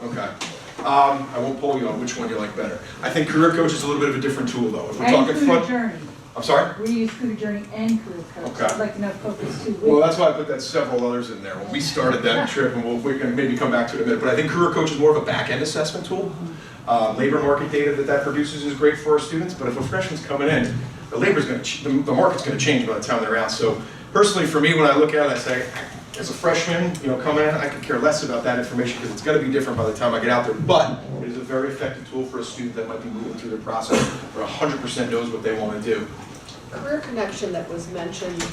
Okay. I won't poll you on which one you like better. I think career coach is a little bit of a different tool though. If we're talking front.
Journey.
I'm sorry?
We use Career Journey and Career Coach.
Okay.
I'd like to know Focus 2.
Well, that's why I put that several others in there. When we started that trip, and we can maybe come back to it in a minute, but I think Career Coach is more of a back-end assessment tool. Labor market data that produces is great for our students, but if a freshman's coming in, the market's going to change by the time they're out. So personally, for me, when I look at it, I say, as a freshman, coming in, I could care less about that information because it's going to be different by the time I get out there. But it is a very effective tool for a student that might be moving through their process or 100% knows what they want to do.
Career connection that was mentioned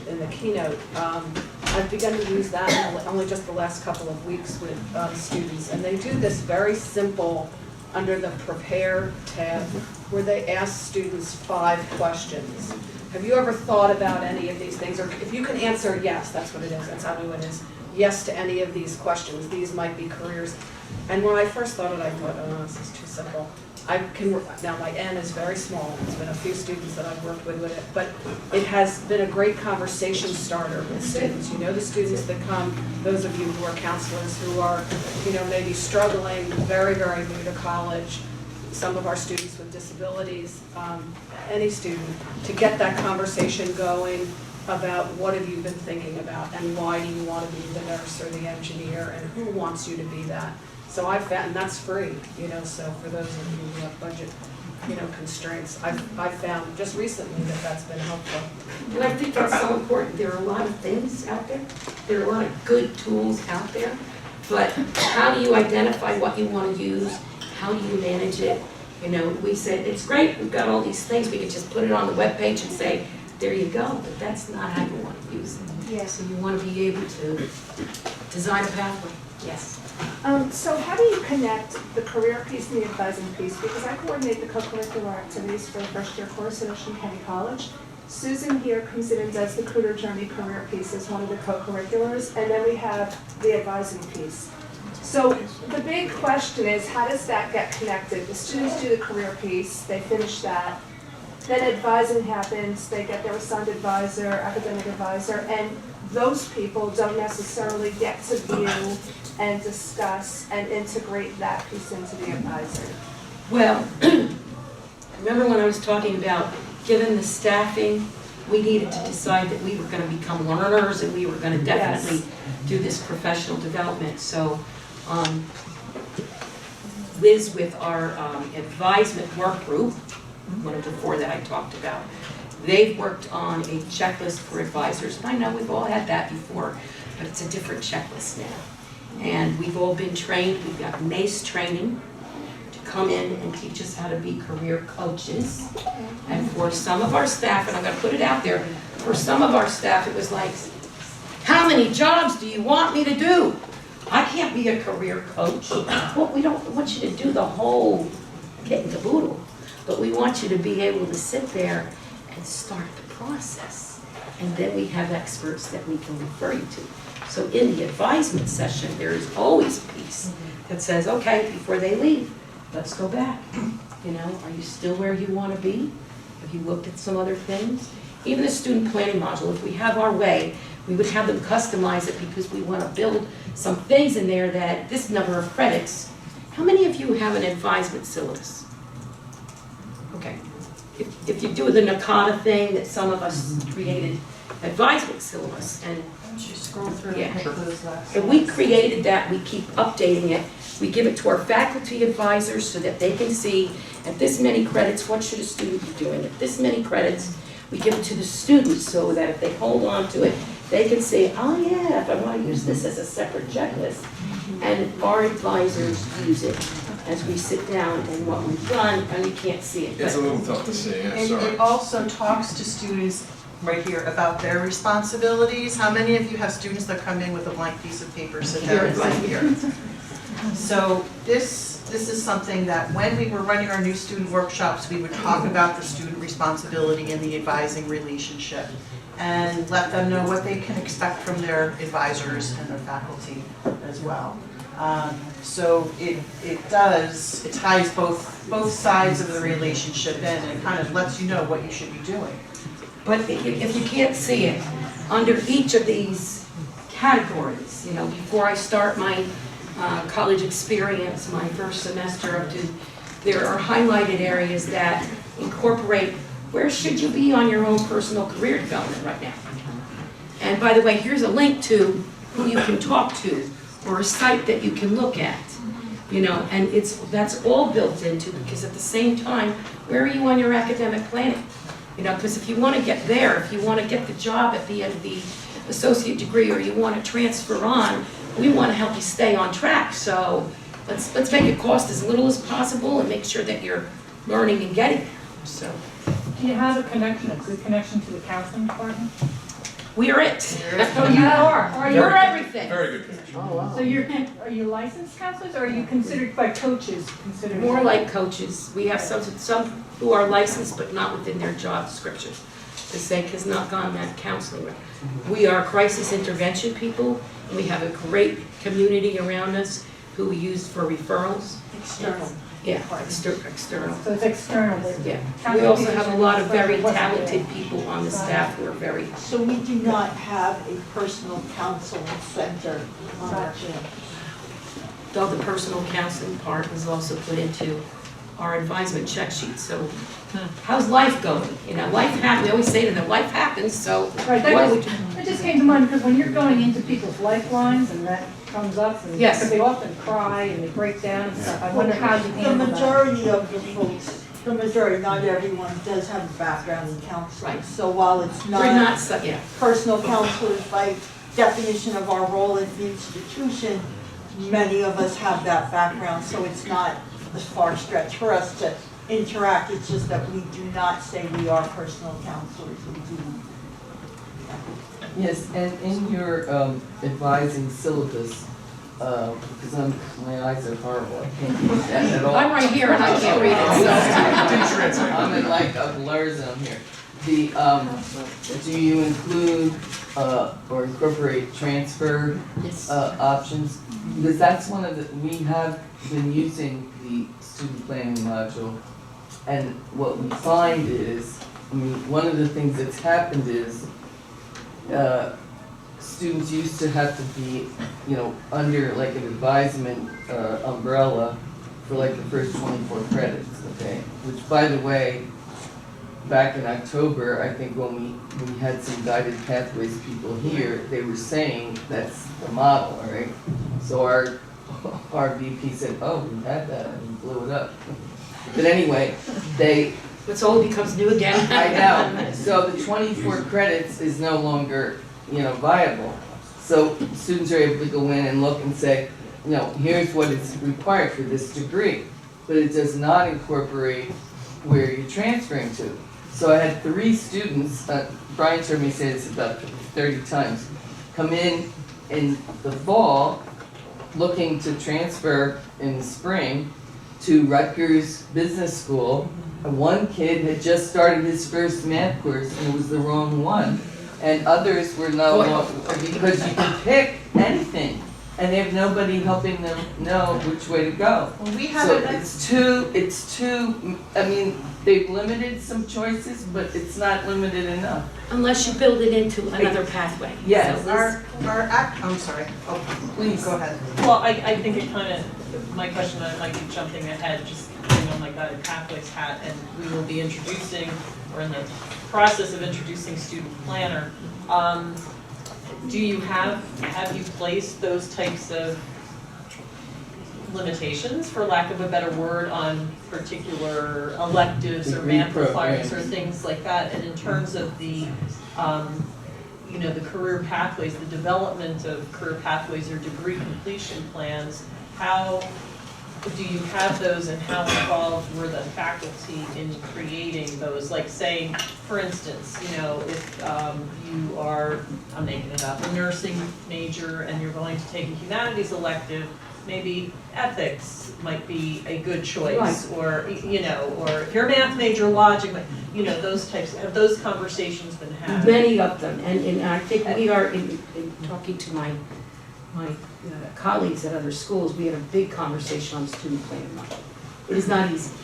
in the keynote, I've begun to use that in only just the last couple of weeks with students, and they do this very simple under the Prepare tab where they ask students 5 questions. Have you ever thought about any of these things? Or if you can answer yes, that's what it is, that's how new it is. Yes to any of these questions, these might be careers. And when I first thought it, I thought, oh, this is too simple. now my N is very small, it's been a few students that I've worked with it, but it has been a great conversation starter with students. You know, the students that come, those of you who are counselors who are, you know, maybe struggling, very, very new to college, some of our students with disabilities, any student, to get that conversation going about what have you been thinking about and why do you want to be the nurse or the engineer and who wants you to be that. So I found, and that's free, you know, so for those of you who have budget, you know, constraints, I've found just recently that that's been helpful.
And I think that's so important. There are a lot of things out there. There are a lot of good tools out there. But how do you identify what you want to use? How do you manage it? You know, we said, it's great, we've got all these things, we could just put it on the webpage and say, there you go, but that's not how you want to use it.
Yeah.
So you want to be able to design a pathway. Yes.
So how do you connect the career piece and the advising piece? Because I coordinate the co-curricular activities for the first year course at Ocean County College. Susan here comes in and does the Career Journey career piece as one of the co-curriculars, and then we have the advising piece. So the big question is, how does that get connected? The students do the career piece, they finish that, then advising happens, they get their assigned advisor, academic advisor, and those people don't necessarily get to view and discuss and integrate that piece into the advisory.
Well, remember when I was talking about, given the staffing, we needed to decide that we were going to become learners and we were going to definitely do this professional development. So Liz with our advisement work group, one of the four that I talked about, they've worked on a checklist for advisors. And I know we've all had that before, but it's a different checklist now. And we've all been trained. We've got MACE training to come in and teach us how to be career coaches. And for some of our staff, and I'm going to put it out there, for some of our staff it was like, how many jobs do you want me to do? I can't be a career coach. Well, we don't want you to do the whole kit and caboodle, but we want you to be able to sit there and start the process. And then we have experts that we can refer you to. So in the advisement session, there is always a piece that says, okay, before they leave, let's go back. You know, are you still where you want to be? Have you looked at some other things? Even the student planning module, if we have our way, we would have them customize it because we want to build some things in there that this number of credits. How many of you have an advisement syllabus? Okay. If you do the NACADA thing that some of us created, advisement syllabus, and
you scroll through
yeah.
those last
And we created that, we keep updating it. We give it to our faculty advisors so that they can see at this many credits, what should a student be doing? At this many credits, we give it to the students so that if they hold on to it, they can say, oh yeah, if I want to use this as a separate checklist. And our advisors use it as we sit down and what we've done, and you can't see it.
It's a little tough to see, yeah,
And
sorry.
it also talks to students right here about their responsibilities. How many of you have students that come in with a blank piece of paper, sit down and say here? So this is something that when we were running our new student workshops, we would talk about the student responsibility and the advising relationship and let them know what they can expect from their advisors and their faculty as well. So it ties both sides of the relationship in and kind of lets you know what you should be doing.
But if you can't see it, under each of these categories, you know, before I start my college experience, my first semester up to, there are highlighted areas that incorporate where should you be on your own personal career development right now. And by the way, here's a link to who you can talk to or a site that you can look at. You know, and that's all built into, because at the same time, where are you on your academic planning? You know, because if you want to get there, if you want to get the job at the end of the associate degree, or you want to transfer on, we want to help you stay on track. So let's make it cost as little as possible and make sure that you're learning and getting there. So,
Do you have a connection, a good connection to the counseling department?
we are it.
So you are.
You're everything.
Very good connection.
Oh, wow. So are you licensed counselors, or are you considered by coaches?
More like coaches. We have some who are licensed but not within their job description. The SEG has not gone that counseling route. We are crisis intervention people, and we have a great community around us who we use for referrals.
External.
Yeah, external.
So it's external.
Yeah. We also have a lot of very talented people on the staff who are very,
So we do not have a personal counseling center on our campus.
though the personal counseling part was also put into our advisement check sheet, so how's life going? You know, life happens, we always say to them, life happens, so
Right,
what do we do?
that just came to mind, because when you're going into people's lifelines and that comes up, and
Yes.
because they often cry and they break down and stuff, I wonder how you
The
handle that.
majority of the folks, the majority, not everyone does have a background in counseling.
Right.
So while it's
We're not,
not
yeah.
personal counselors by definition of our role in the institution, many of us have that background, so it's not a far stretch for us to interact. It's just that we do not say we are personal counselors. We do.
Yes, and in your advising syllabus, because my eyes are horrible, I can't read that at all.
I'm right here and I can't read it, so.
I'm in like a blur zone here. Do you include or incorporate transfer options? Because that's one of the, we have been using the student planning module, and what we find is, I mean, one of the things that's happened is students used to have to be, you know, under like an advisement umbrella for like the first 24 credits, okay? Which, by the way, back in October, I think when we had some guided pathways people here, they were saying that's the model, all right? So our VP said, oh, we had that, and we blew it up. But anyway,
What's old becomes new again.
I know. So the 24 credits is no longer, you know, viable. So students are able to go in and look and say, you know, here's what is required for this degree, but it does not incorporate where you're transferring to. So I had 3 students, Brian heard me say this about 30 times, come in the fall looking to transfer in the spring to Rutgers Business School. And one kid had just started his first math course and it was the wrong one. And others were because you can pick anything and they have nobody helping them know which way to go.
Well, we have
So
a-
it's too, I mean, they've limited some choices, but it's not limited enough.
Unless you build it into another pathway.
Yes.
So
I'm sorry. Oh,
please
go ahead.
Well, I think it kind of, my question, I might be jumping ahead, just putting on my guided pathways hat, and we will be introducing, or in the process of introducing student planner. Do you have you placed those types of limitations, for lack of a better word, on particular electives or
Degree
math requirements or
programs.
things like that? And in terms of the, you know, the career pathways, the development of career pathways or degree completion plans, how do you have those and how involved were the faculty in creating those? Like say, for instance, you know, if you are, I'm making it up, a nursing major and you're going to take a humanities elective, maybe ethics might be a good choice,
Right.
or, you know, or if you're a math major, logic, you know, those types, have those conversations been had?
Many of them, and I think we are, in talking to my colleagues at other schools, we had a big conversation on student planning model. It is not easy.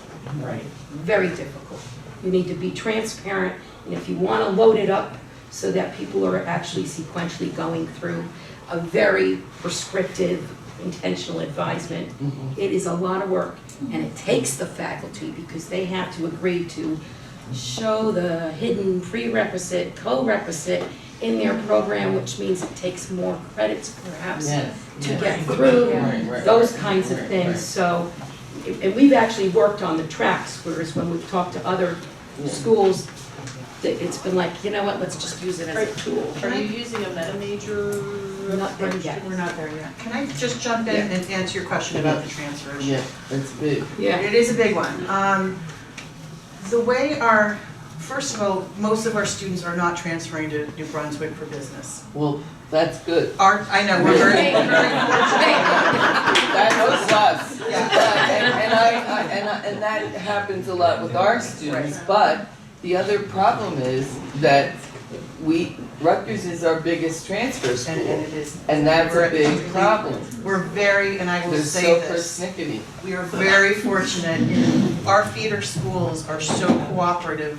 Right.
Very difficult. You need to be transparent, and if you want to load it up so that people are actually sequentially going through a very prescriptive, intentional advisement, it is a lot of work, and it takes the faculty because they have to agree to show the hidden prerequisite, co-requisite in their program, which means it takes more credits perhaps to get through, those kinds of things. So, and we've actually worked on the tracks, whereas when we've talked to other schools, it's been like, you know what, let's just use it as a tool.
Are you using a meta major?
We're not there yet.
We're not there yet. Can I just jump in and answer your question about the transfer issue?
Yeah, it's big.
Yeah.
It is a big one. The way first of all, most of our students are not transferring to New Brunswick for business.
Well, that's good.
I know, we're very
That helps us.
Yeah.
And that happens a lot with our students, but the other problem is that Rutgers is our biggest transfer school.
And it is.
And that's a big
We're-
problem.
We're very, and I will
They're
say
so
this,
persnickety.
we are very fortunate in, our feeder schools are so cooperative.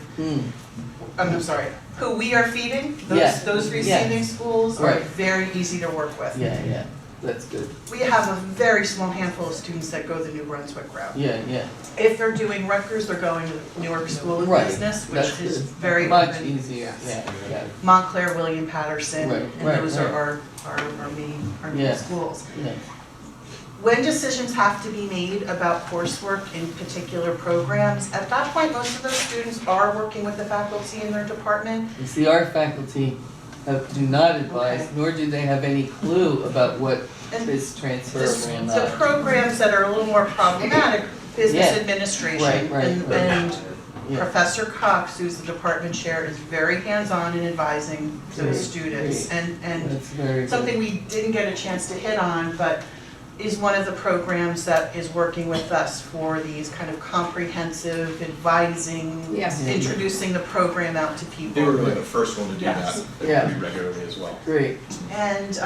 I'm sorry, who we are feeding,
Yeah.
those receiving schools are
Right.
very easy to work with.
Yeah, that's good.
We have a very small handful of students that go the New Brunswick route.
Yeah.
If they're doing Rutgers, they're going to Newark School of
Right.
Business, which
That's
is
good.
very
Much
open.
easier, yeah.
Montclair, William Patterson,
Right,
and
right,
those
right.
are our main
Yeah.
schools.
Yeah.
When decisions have to be made about coursework in particular programs, at that point, most of those students are working with the faculty in their department.
You see, our faculty do not advise,
Okay.
nor do they have any clue about what is transferable or
The
not.
programs that are a little more problematic, business
Yeah.
administration,
Right.
and
Yeah.
Professor Cox, who's the department chair, is very hands-on in advising those
Great,
students.
great.
And
That's very good.
something we didn't get a chance to hit on, but is one of the programs that is working with us for these kind of comprehensive advising,
Yes.
introducing the program out to people.
They were really the first one to do
Yes.
that
Yeah.
pretty regularly as well.
Great.
And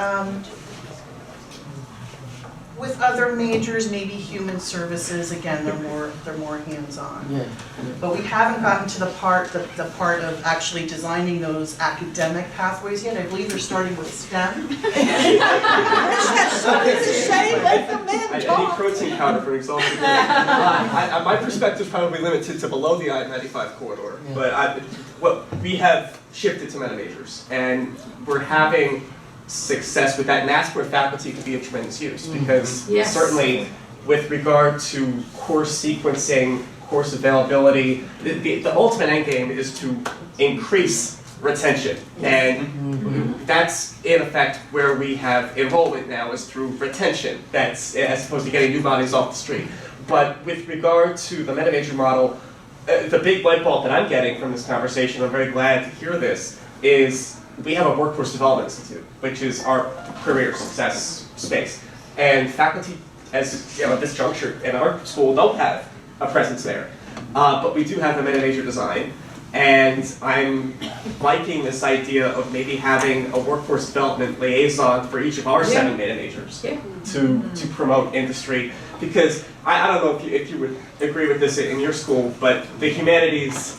with other majors, maybe human services, again, they're more hands-on.
Yeah.
But we haven't gotten to the part of actually designing those academic pathways yet. I believe they're starting with STEM.
I need protein powder for exhaustion. My perspective is probably limited to below the I-95 corridor, but we have shifted to meta majors, and we're having success with that, and that's where faculty could be of tremendous use, because
Yes.
certainly with regard to course sequencing, course availability, the ultimate end game is to increase retention, and that's in effect where we have enrollment now, is through retention. That's as opposed to getting new bodies off the street. But with regard to the meta major model, the big light bulb that I'm getting from this conversation, I'm very glad to hear this, is we have a workforce development institute, which is our career success space, and faculty, as you know, at this juncture in our school, don't have a presence there, but we do have a meta major design. And I'm liking this idea of maybe having a workforce development liaison for each of our 7 meta majors to promote industry. Because I don't know if you would agree with this in your school, but the humanities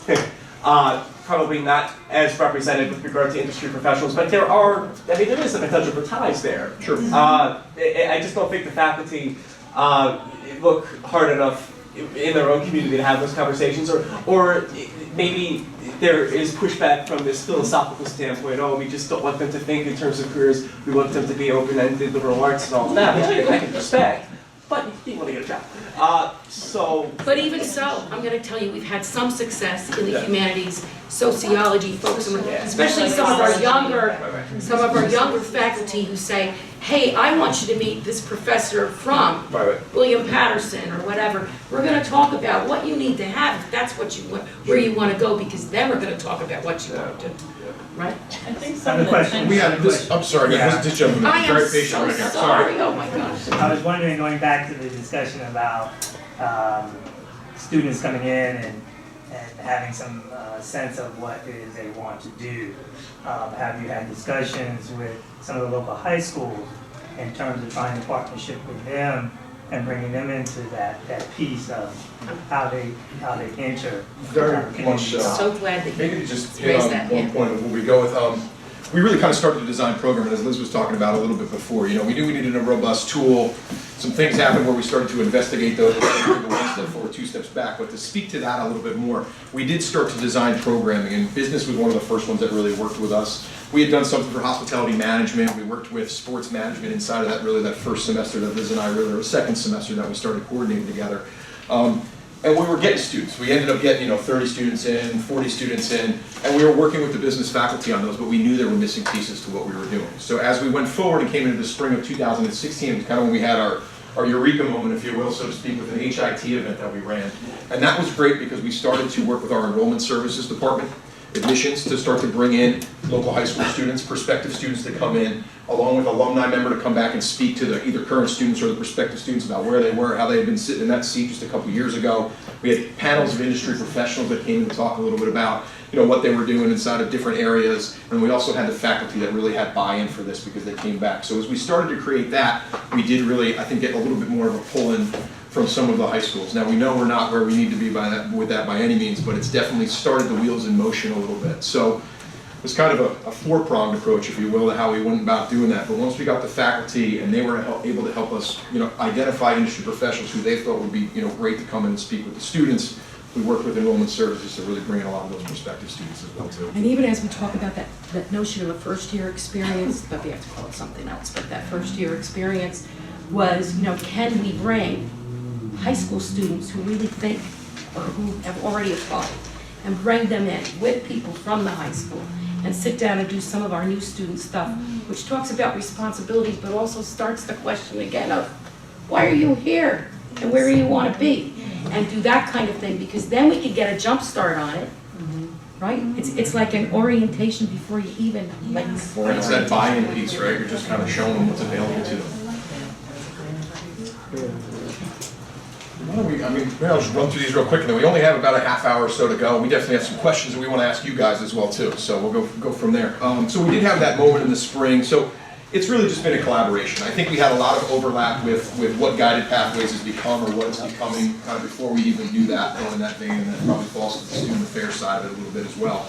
probably not as represented with regard to industry professionals, but there is a potential for ties there.
Sure.
I just don't think the faculty look hard enough in their own community to have those conversations, or maybe there is pushback from this philosophical standpoint, we just don't want them to think in terms of careers, we want them to be open-ended, liberal arts and all of that, which I can respect, but you want to get a job.
But even so, I'm gonna tell you, we've had some success in the humanities, sociology folks, especially some of our younger faculty who say, hey, I want you to meet this professor from William Patterson or whatever. We're gonna talk about what you need to have, if that's what you want, where you wanna go, because then we're gonna talk about what you want to do, right?
I think
I
some
have
of
a
the
question.
We have this, I'm sorry, guys, just jumping in.
I am
Very patient
so
right now.
sorry, oh my gosh.
I was wondering, going back to the discussion about students coming in and having some sense of what it is they want to do. Have you had discussions with some of the local high schools in terms of trying to partnership with them and bringing them into that piece of how they enter?
Very much
So glad that you
maybe to just hit
raised
on
that,
one
yeah.
point of where we go with, we really kind of started to design program, and as Liz was talking about a little bit before, we knew we needed a robust tool. Some things happened where we started to investigate those, one step forward, 2 steps back, but to speak to that a little bit more, we did start to design programming, and business was one of the first ones that really worked with us. We had done something for hospitality management, we worked with sports management inside of that first semester that Liz and I or second semester that we started coordinating together. And we were getting students. We ended up getting 30 students in, 40 students in, and we were working with the business faculty on those, but we knew there were missing pieces to what we were doing. So as we went forward and came into the spring of 2016, it was kind of when we had our eureka moment, if you will, so to speak, with an HIT event that we ran. And that was great because we started to work with our enrollment services department. admissions to start to bring in local high school students, prospective students to come in, along with alumni member to come back and speak to the either current students or the prospective students about where they were, how they had been sitting in that seat just a couple years ago. We had panels of industry professionals that came in to talk a little bit about what they were doing inside of different areas, and we also had the faculty that really had buy-in for this because they came back. So as we started to create that, we did really, I think, get a little bit more of a pull-in from some of the high schools. Now we know we're not where we need to be with that by any means, but it's definitely started the wheels in motion a little bit. So it was kind of a four-pronged approach, if you will, to how we went about doing that. But once we got the faculty and they were able to help us, identify industry professionals who they thought would be, great to come in and speak with the students, we worked with enrollment services to really bring in a lot of those prospective students as well too.
And even as we talk about that notion of a first-year experience, but we have to call it something else, but that first-year experience was, can we bring high school students who really think, or who have already applied, and bring them in with people from the high school, and sit down and do some of our new student stuff, which talks about responsibilities, but also starts the question again of, why are you here, and where do you want to be? And do that kind of thing, because then we could get a jump start on it, right? It's like an orientation before you even, before
It's that buy-in piece, right? You're just kind of showing them what's available to them. Why don't we, maybe I'll just run through these real quick, and then we only have about a half hour or so to go. We definitely have some questions that we want to ask you guys as well too, so we'll go from there. So we did have that moment in the spring, so it's really just been a collaboration. I think we had a lot of overlap with what Guided Pathways has become, or what it's becoming, kind of before we even do that, going in that vein, and that probably falls to the student affairs side of it a little bit as well.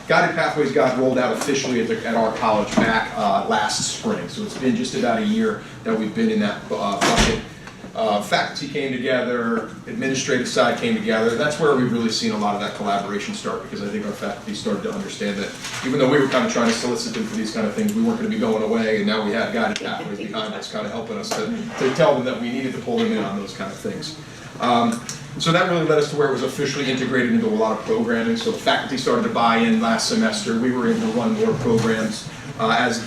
Guided Pathways got rolled out officially at our college back last spring, so it's been just about a year that we've been in that bucket. Faculty came together, administrative side came together. That's where we've really seen a lot of that collaboration start, because I think our faculty started to understand that even though we were kind of trying to solicit them for these kind of things, we weren't going to be going away, and now we had Guided Pathways behind us kind of helping us to tell them that we needed to pull them in on those kind of things. So that really led us to where it was officially integrated into a lot of programming. So the faculty started to buy in last semester. We were able to run more programs. As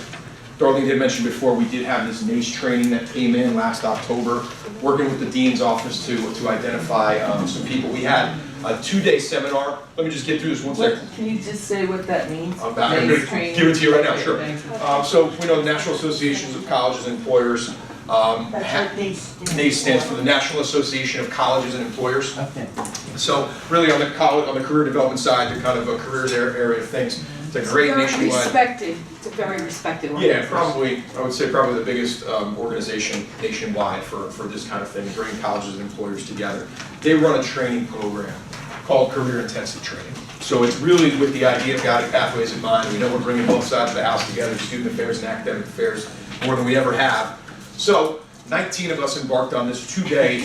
Darlene had mentioned before, we did have this NACE training that came in last October, working with the Dean's office to identify some people. We had a 2-day seminar. Let me just get through this one second.
Can you just say what that means?
I'm going to give it to you right now, sure. So we know the National Associations of Colleges and Employers. NACE stands for the National Association of Colleges and Employers.
Okay.
So really on the career development side, the kind of a careers area of things, it's a great nationwide.
It's a very respected
Yeah,
organization.
probably, I would say probably the biggest organization nationwide for this kind of thing, bringing colleges and employers together. They run a training program called Career Intensive Training. So it's really with the idea of Guided Pathways in mind. We know we're bringing both sides of the house together, student affairs and academic affairs, more than we ever have. So 19 of us embarked on this 2-day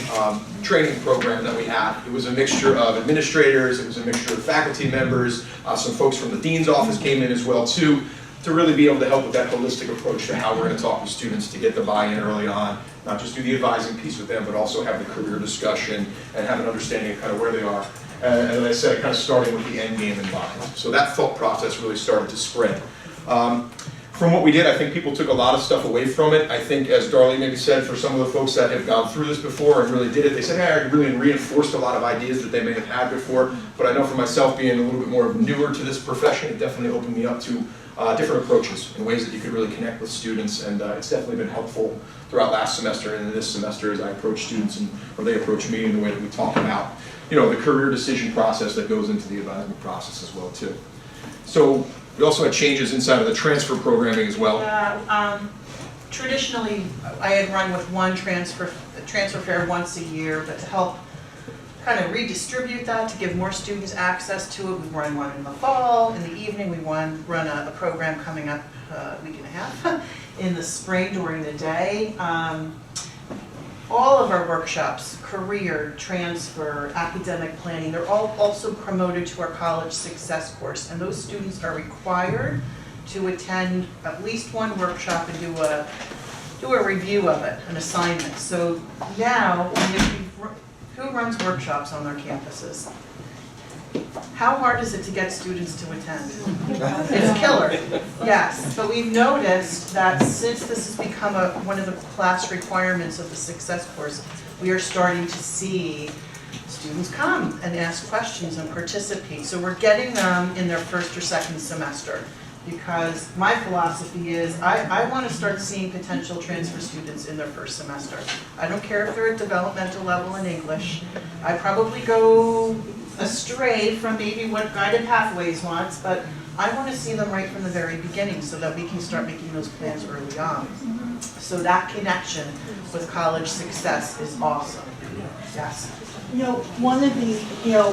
training program that we had. It was a mixture of administrators, it was a mixture of faculty members, some folks from the Dean's office came in as well too, to really be able to help with that holistic approach to how we're going to talk to students to get the buy-in early on, not just do the advising piece with them, but also have the career discussion and have an understanding of kind of where they are. And as I said, kind of starting with the end game in mind. So that thought process really started to spread. From what we did, I think people took a lot of stuff away from it. I think, as Darlene maybe said, for some of the folks that have gone through this before and really did it, they said, hey, I really reinforced a lot of ideas that they may have had before. But I know for myself, being a little bit more newer to this profession, it definitely opened me up to different approaches and ways that you could really connect with students. And it's definitely been helpful throughout last semester and this semester as I approach students or they approach me in the way that we talk about, the career decision process that goes into the advisement process as well too. So we also had changes inside of the transfer programming as well.
Traditionally, I had run with one transfer fair once a year, but to help kind of redistribute that, to give more students access to it, we run one in the fall. In the evening, we run a program coming up a week and a half in the spring during the day. All of our workshops, career, transfer, academic planning, they're all also promoted to our college success course, and those students are required to attend at least one workshop and do a review of it, an assignment. So now, who runs workshops on their campuses? How hard is it to get students to attend? It's killer, yes. But we've noticed that since this has become one of the class requirements of the success course, we are starting to see students come and ask questions and participate. So we're getting them in their first or second semester. Because my philosophy is, I want to start seeing potential transfer students in their first semester. I don't care if they're at developmental level in English. I probably go astray from maybe what Guided Pathways wants, but I want to see them right from the very beginning so that we can start making those plans early on. So that connection with college success is awesome. Yes.
You know, one of the,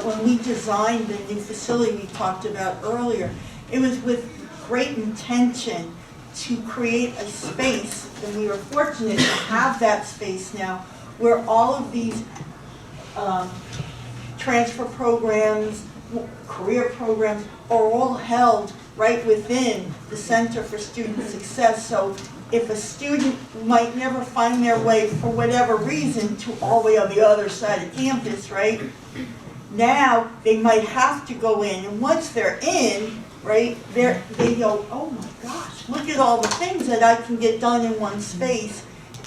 when we designed the new facility we talked about earlier, it was with great intention to create a space, and we were fortunate to have that space now, where all of these transfer programs, career programs are all held right within the Center for Student Success. So if a student might never find their way, for whatever reason, to all the way on the other side of campus, right? Now they might have to go in, and once they're in, right, they go, oh my gosh, look at all the things that I can get done in one space,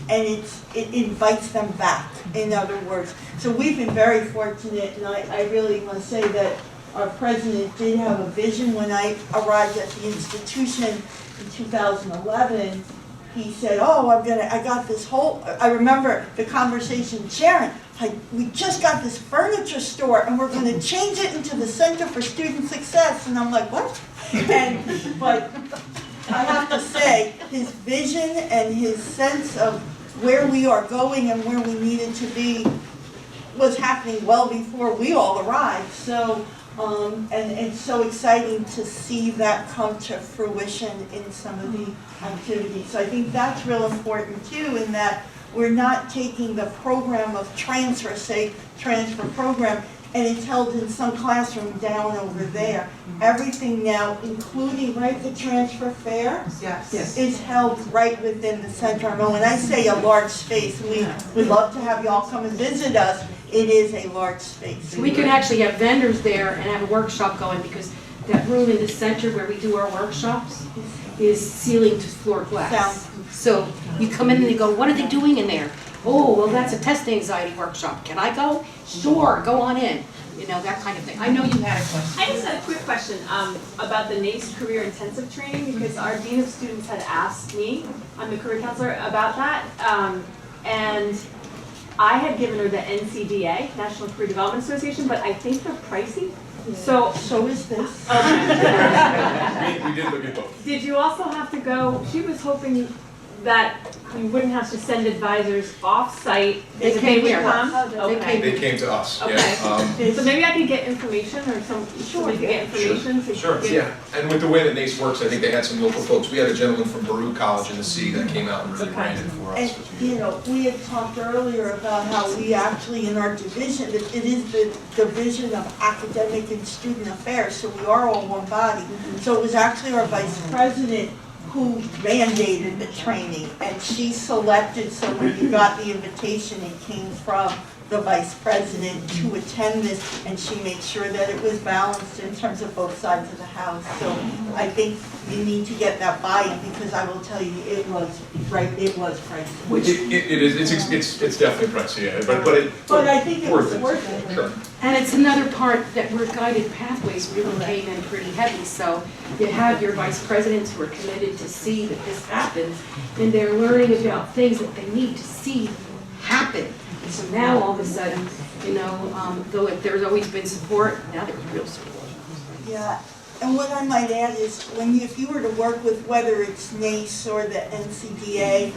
and it invites them back, in other words. So we've been very fortunate, and I really want to say that our president did have a vision. When I arrived at the institution in 2011, he said, oh, I got this whole, I remember the conversation, Sharon, we just got this furniture store and we're going to change it into the Center for Student Success. And I'm like, what? But I have to say, his vision and his sense of where we are going and where we needed to be was happening well before we all arrived. So, and it's so exciting to see that come to fruition in some of the activities. So I think that's real important too, in that we're not taking the program of transfer, say transfer program, and it's held in some classroom down over there. Everything now, including the transfer fair,
Yes.
is held right within the center. I mean, when I say a large space, we'd love to have y'all come and visit us. It is a large space.
We could actually have vendors there and have a workshop going, because that room in the center where we do our workshops is ceiling to floor glass. So you come in and you go, what are they doing in there? Oh, well, that's a test anxiety workshop. Can I go? Sure, go on in. That kind of thing. I know you had a question.
I just had a quick question about the NACE Career Intensive Training, because our Dean of Students had asked me, I'm the career counselor, about that. And I had given her the NCDA, National Career Development Association, but I think they're pricey. So
is this.
Okay.
We did look at both.
Did you also have to go, she was hoping that you wouldn't have to send advisors off-site.
They
if
came
would
here.
come? Okay.
They came to us,
Okay.
yeah.
So maybe I could get information, or somebody could get information. to
Sure,
give-
yeah. And with the way that NACE works, I think they had some local folks. We had a gentleman from Baruch College in the city that came out and really ran it for us.
And, we had talked earlier about how we actually, in our division, it is the Division of Academic and Student Affairs, so we are all one body. So it was actually our vice president who mandated the training, and she selected, so when you got the invitation, it came from the vice president to attend this, and she made sure that it was balanced in terms of both sides of the house. So I think you need to get that buy-in, because I will tell you, it was pricey.
It's definitely pricey, yeah,
But I think it was worth it.
Sure.
And it's another part that where Guided Pathways really came in pretty heavy. So you have your vice presidents who are committed to see that this happens, and they're learning about things that they need to see happen. And so now all of a sudden, though there's always been support, now there's real support.
Yeah, and what I might add is, if you were to work with whether it's NACE or the NCDA,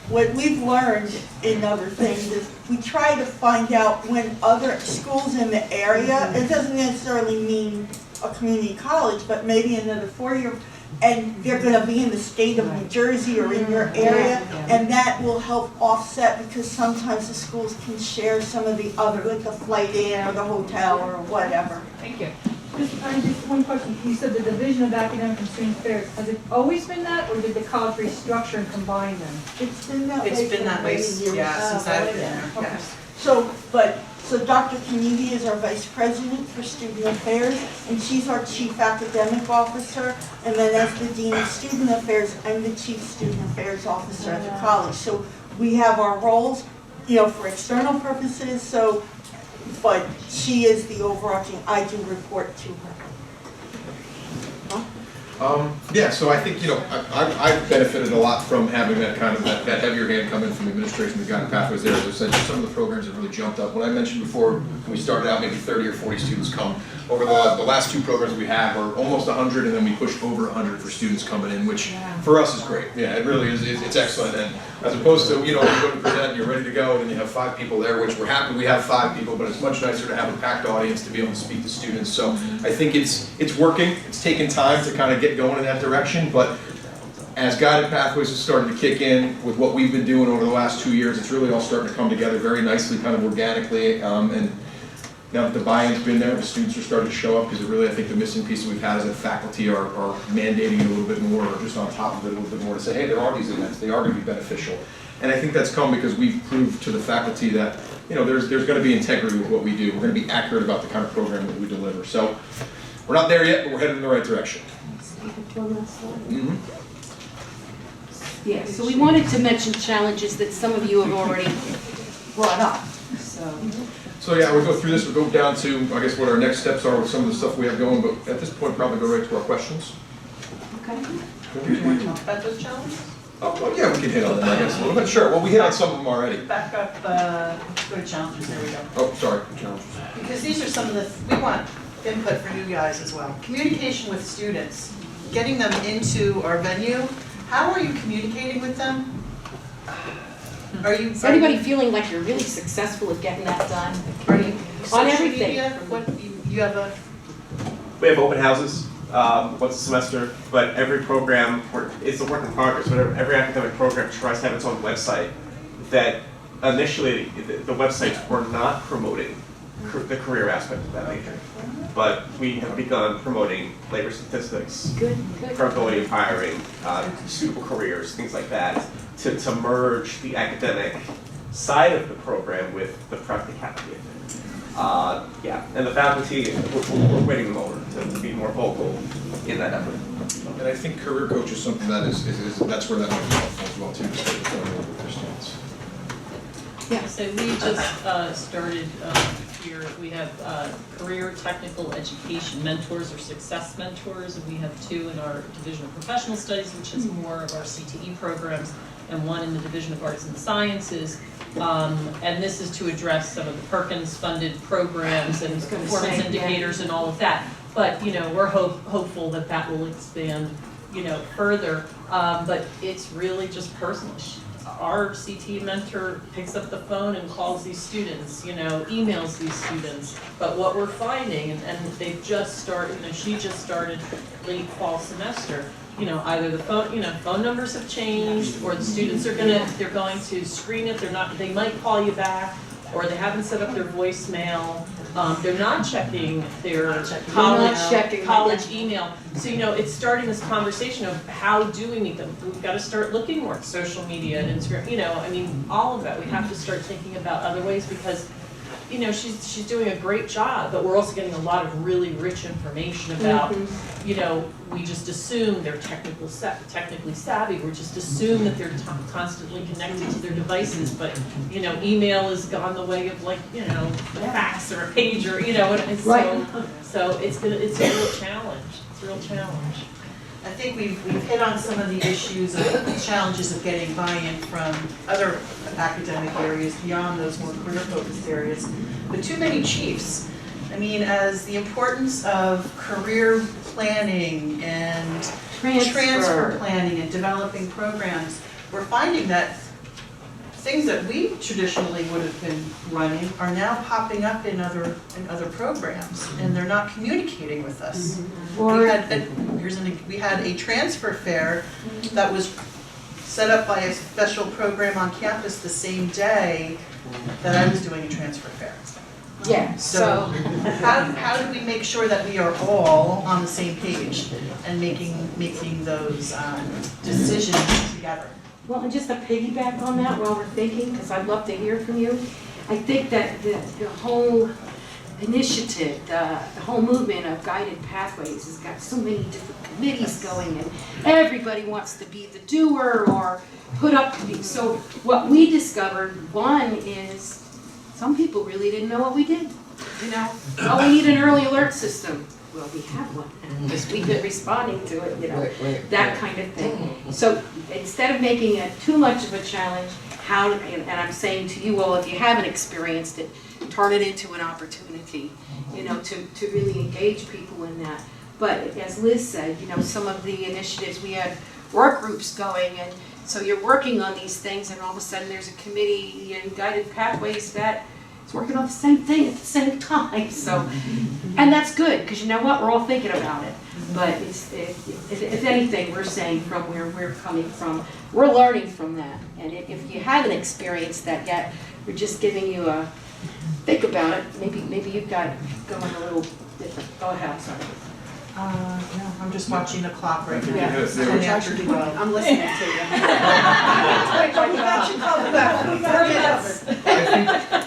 what we've learned in other things is we try to find out when other schools in the area, it doesn't necessarily mean a community college, but maybe another four-year, and they're going to be in the state of New Jersey or in your area, and that will help offset, because sometimes the schools can share some of the other, like the flight in or the hotel or whatever.
Thank you.
Just one question. You said the Division of Academic and Student Affairs. Has it always been that, or did the college restructure and combine them?
It's been that way.
It's been that way,
for many years.
since I've been there,
Okay.
yes.
So Dr. Keneally is our Vice President for Student Affairs, and she's our Chief Academic Officer. And then as the Dean of Student Affairs, I'm the Chief Student Affairs Officer at the college. So we have our roles, for external purposes. So but she is the overarching, I do report to her.
Yeah, so I think, I've benefited a lot from having that kind of, that heavier hand come in from the administration, the guided pathways there. As I said, some of the programs have really jumped up. When I mentioned before, we started out maybe 30 or 40 students come. Over the last two programs we have are almost 100, and then we pushed over 100 for students coming in, which for us is great. Yeah, it really is, it's excellent. And as opposed to, when you go to present and you're ready to go, and you have 5 people there, which we're happy we have 5 people, but it's much nicer to have a packed audience to be able to speak to students. So I think it's working. It's taken time to kind of get going in that direction, but as guided pathways is starting to kick in with what we've been doing over the last 2 years, it's really all starting to come together very nicely, kind of organically, and now that the buy-in's been there, the students are starting to show up, because really, I think the missing piece that we've had is that faculty are mandating it a little bit more, or just on top of it a little bit more, to say, hey, there are these events, they are going to be beneficial. And I think that's come because we've proved to the faculty that, there's going to be integrity with what we do. We're going to be accurate about the kind of program that we deliver. So we're not there yet, but we're headed in the right direction.
Yeah, so we wanted to mention challenges that some of you have already brought up,
So yeah, we'll go through this, we'll go down to, I guess, what our next steps are with some of the stuff we have going, but at this point, probably go right to our questions.
Okay.
Do you want to talk about those challenges?
Oh, well, yeah, we can hit on that, I guess, a little bit. Sure, well, we hit on some of them already.
Back up, go to challenges, there we go.
Oh, sorry, challenges.
Because these are some of the, we want input from you guys as well. Communication with students, getting them into our venue. How are you communicating with them?
Is anybody feeling like you're really successful at getting that done?
Are you
On
social
everything.
media? What, you have a,
We have open houses once a semester, but every program, it's a work in progress, but every academic program tries to have its own website that initially the websites were not promoting the career aspect of that major. But we have begun promoting labor statistics, probability of hiring, suitable careers, things like that, to merge the academic side of the program with the practicality of it. And the faculty, we're winning them over to be more vocal in that effort.
And I think career coach is something that is that's where that might be helpful as well too, to start with their students.
Yeah, so we just started here, we have career technical education mentors or success mentors, and we have 2 in our Division of Professional Studies, which is more of our CTE programs, and 1 in the Division of Arts and Sciences. And this is to address some of the Perkins-funded programs and performance indicators and all of that. But, we're hopeful that that will expand, further. But it's really just personal. Our CT mentor picks up the phone and calls these students, emails these students. But what we're finding, and they've just started, she just started late fall semester, either the phone numbers have changed, or the students they're going to screen it, they might call you back, or they haven't set up their voicemail, they're not checking their college email. So, it's starting this conversation of how do we meet them? We've got to start looking more at social media and Instagram, all of that. We have to start thinking about other ways, because she's doing a great job, but we're also getting a lot of really rich information about, we just assume they're technically savvy. We just assume that they're constantly connected to their devices, but, email has gone the way of a fax or a pager, and so it's a real challenge. It's a real challenge.
I think we've hit on some of the issues of the challenges of getting buy-in from other academic areas beyond those more career-focused areas, but too many chiefs. As the importance of career planning and transfer planning and developing programs, we're finding that things that we traditionally would have been running are now popping up in other programs, and they're not communicating with us. We had a transfer fair that was set up by a special program on campus the same day that I was doing a transfer fair.
Yeah.
So how do we make sure that we are all on the same page and making those decisions together?
Well, and just to piggyback on that while we're thinking, because I'd love to hear from you, I think that the whole initiative, the whole movement of guided pathways has got so many different committees going, and everybody wants to be the doer or put up. So what we discovered, one is Some people really didn't know what we did, you know? Oh, we need an early alert system. Well, we have one, because we've been responding to it, you know, that kind of thing. So instead of making it too much of a challenge, and I'm saying to you all, if you haven't experienced it, turn it into an opportunity, you know, to really engage people in that. But as Liz said, you know, some of the initiatives, we had work groups going, and so you're working on these things, and all of a sudden there's a committee and guided pathways that is working on the same thing at the same time. So, and that's good, because you know what, we're all thinking about it. But if anything, we're saying from where we're coming from, we're learning from that. And if you haven't experienced that yet, we're just giving you a think about it. Maybe you've got it going a little different. Go ahead, I'm sorry.
No, I'm just watching the clock right now.
Yeah.
It's 10 after 12.
I'm listening to you.
I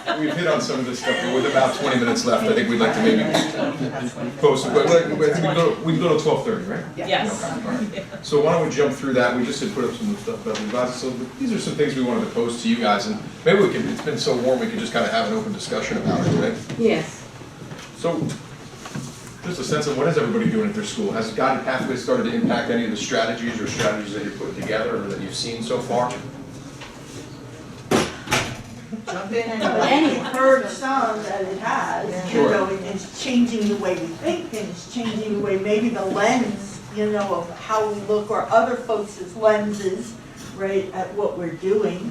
think we've hit on some of this stuff, but with about 20 minutes left, I think we'd like to maybe post, but I think we can go to 12:30, right?
Yes.
Okay, all right. So why don't we jump through that? We just had put up some stuff about the advisors. So these are some things we wanted to pose to you guys, and maybe we can, it's been so warm, we could just kind of have an open discussion about it, right?
Yes.
So, just a sense of what is everybody doing at their school? Has Guided Pathways started to impact any of the strategies that you're putting together or that you've seen so far?
Jump in and.
And you've heard some that it has, you
Sure.
know, and it's changing the way we think, and it's changing the way, maybe the lens, you know, of how we look, or other folks' lenses, right, at what we're doing.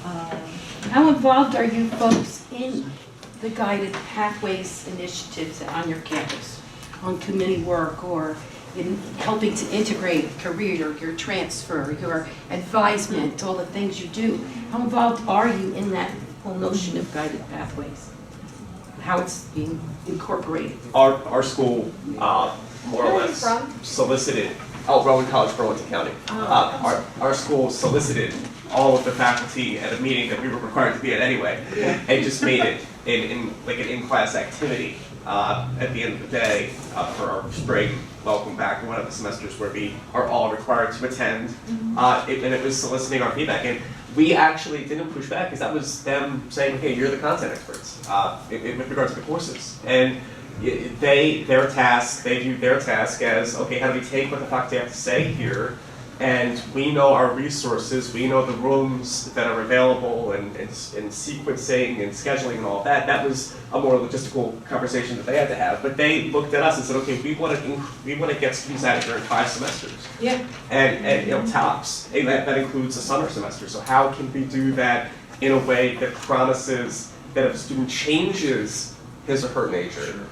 How involved are you folks in the Guided Pathways initiatives on your campus? On committee work, or in helping to integrate career, your transfer, your advisement, all the things you do? How involved are you in that whole notion of Guided Pathways? How it's being incorporated?
Our school, more or less solicited, Rowan College, Burlington County. Our school solicited all of the faculty at a meeting that we were required to be at anyway, and just made it in like an in-class activity at the end of the day for our spring welcome back, one of the semesters where we are all required to attend, and it was soliciting our feedback. And we actually didn't push back, because that was them saying, hey, you're the content experts with regards to the courses. And they view their task as, okay, how do we take what the faculty have to say here, and we know our resources, we know the rooms that are available, and sequencing and scheduling and all of that. That was a more logistical conversation that they had to have. But they looked at us and said, okay, we want to get students out of here in 5 semesters.
Yeah.
And you know, tops. And that includes a summer semester. So how can we do that in a way that promises that if a student changes his or her nature,